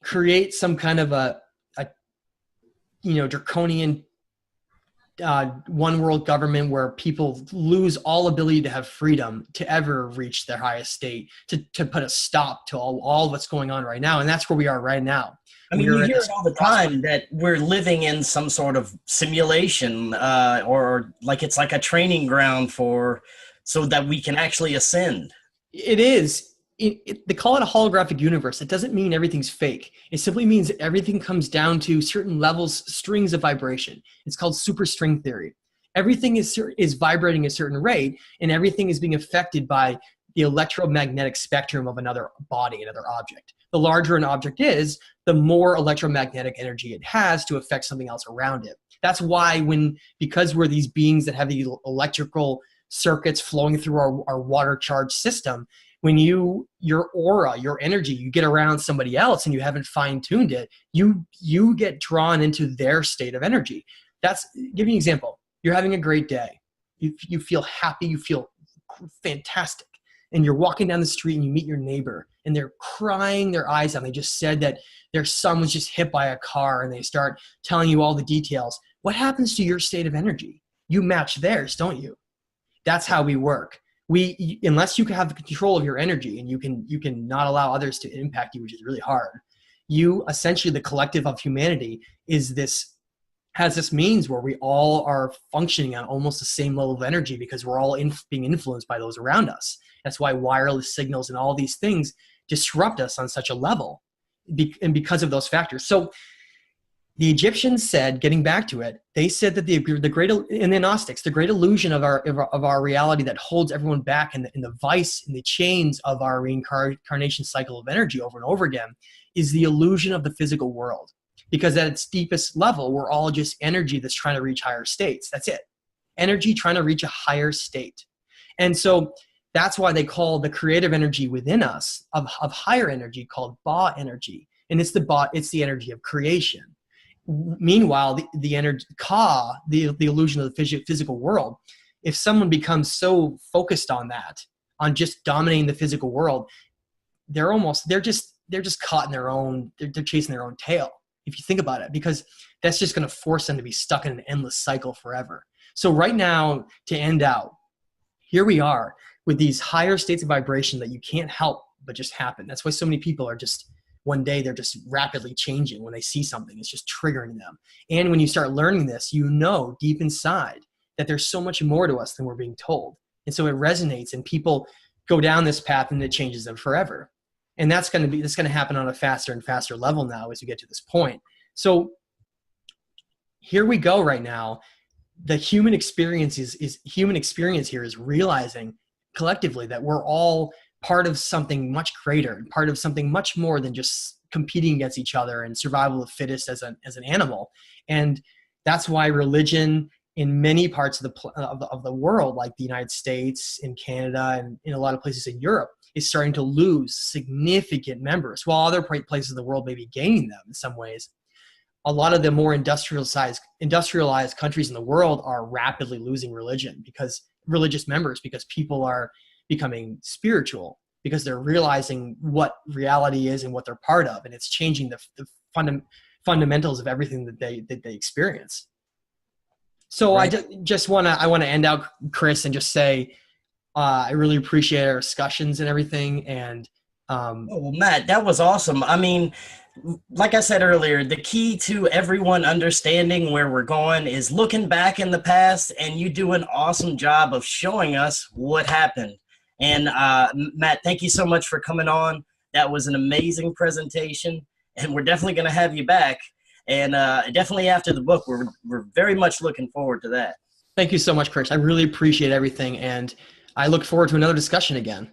create some kind of a draconian one world government where people lose all ability to have freedom to ever reach their highest state, to put a stop to all what's going on right now. And that's where we are right now. I mean, you hear it all the time that we're living in some sort of simulation, or like it's like a training ground so that we can actually ascend. It is. They call it a holographic universe. It doesn't mean everything's fake. It simply means that everything comes down to certain levels, strings of vibration. It's called superstring theory. Everything is vibrating at a certain rate, and everything is being affected by the electromagnetic spectrum of another body, another object. The larger an object is, the more electromagnetic energy it has to affect something else around it. That's why because we're these beings that have the electrical circuits flowing through our water charged system, when your aura, your energy, you get around somebody else and you haven't fine-tuned it, you get drawn into their state of energy. Give me an example. You're having a great day. You feel happy, you feel fantastic. And you're walking down the street and you meet your neighbor and they're crying their eyes out. They just said that their son was just hit by a car, and they start telling you all the details. What happens to your state of energy? You match theirs, don't you? That's how we work. unless you can have the control of your energy and you can not allow others to impact you, which is really hard, you essentially, the collective of humanity has this means where we all are functioning on almost the same level of energy because we're all being influenced by those around us. That's why wireless signals and all these things disrupt us on such a level, and because of those factors. So the Egyptians said, getting back to it, they said that the great, in the Gnostics, the great illusion of our reality that holds everyone back in the vice, in the chains of our reincarnation cycle of energy over and over again, is the illusion of the physical world. Because at its deepest level, we're all just energy that's trying to reach higher states. That's it. Energy trying to reach a higher state. And so that's why they call the creative energy within us of higher energy called Ba energy. And it's the energy of creation. Meanwhile, the energy Ka, the illusion of the physical world, if someone becomes so focused on that, on just dominating the physical world, they're just caught in their own, they're chasing their own tail, if you think about it, because that's just going to force them to be stuck in an endless cycle forever. So right now, to end out, here we are with these higher states of vibration that you can't help but just happen. That's why so many people are just, one day they're just rapidly changing when they see something. It's just triggering them. And when you start learning this, you know deep inside that there's so much more to us than we're being told. And so it resonates, and people go down this path and it changes them forever. And that's going to happen on a faster and faster level now as we get to this point. So here we go right now. The human experience here is realizing collectively that we're all part of something much greater, part of something much more than just competing against each other and survival of the fittest as an animal. And that's why religion in many parts of the world, like the United States, in Canada, and in a lot of places in Europe, is starting to lose significant members, while other places of the world may be gaining them in some ways. A lot of the more industrialized countries in the world are rapidly losing religious members because people are becoming spiritual, because they're realizing what reality is and what they're part of, and it's changing the fundamentals of everything that they experience. So right. I want to end out, Chris, and just say I really appreciate our discussions and everything. And well, Matt, that was awesome. I mean, like I said earlier, the key to everyone understanding where we're going is looking back in the past, and you do an awesome job of showing us what happened. And Matt, thank you so much for coming on. That was an amazing presentation, and we're definitely going to have you back. And definitely after the book, we're very much looking forward to that. Thank you so much, Chris. I really appreciate everything, and I look forward to another discussion again.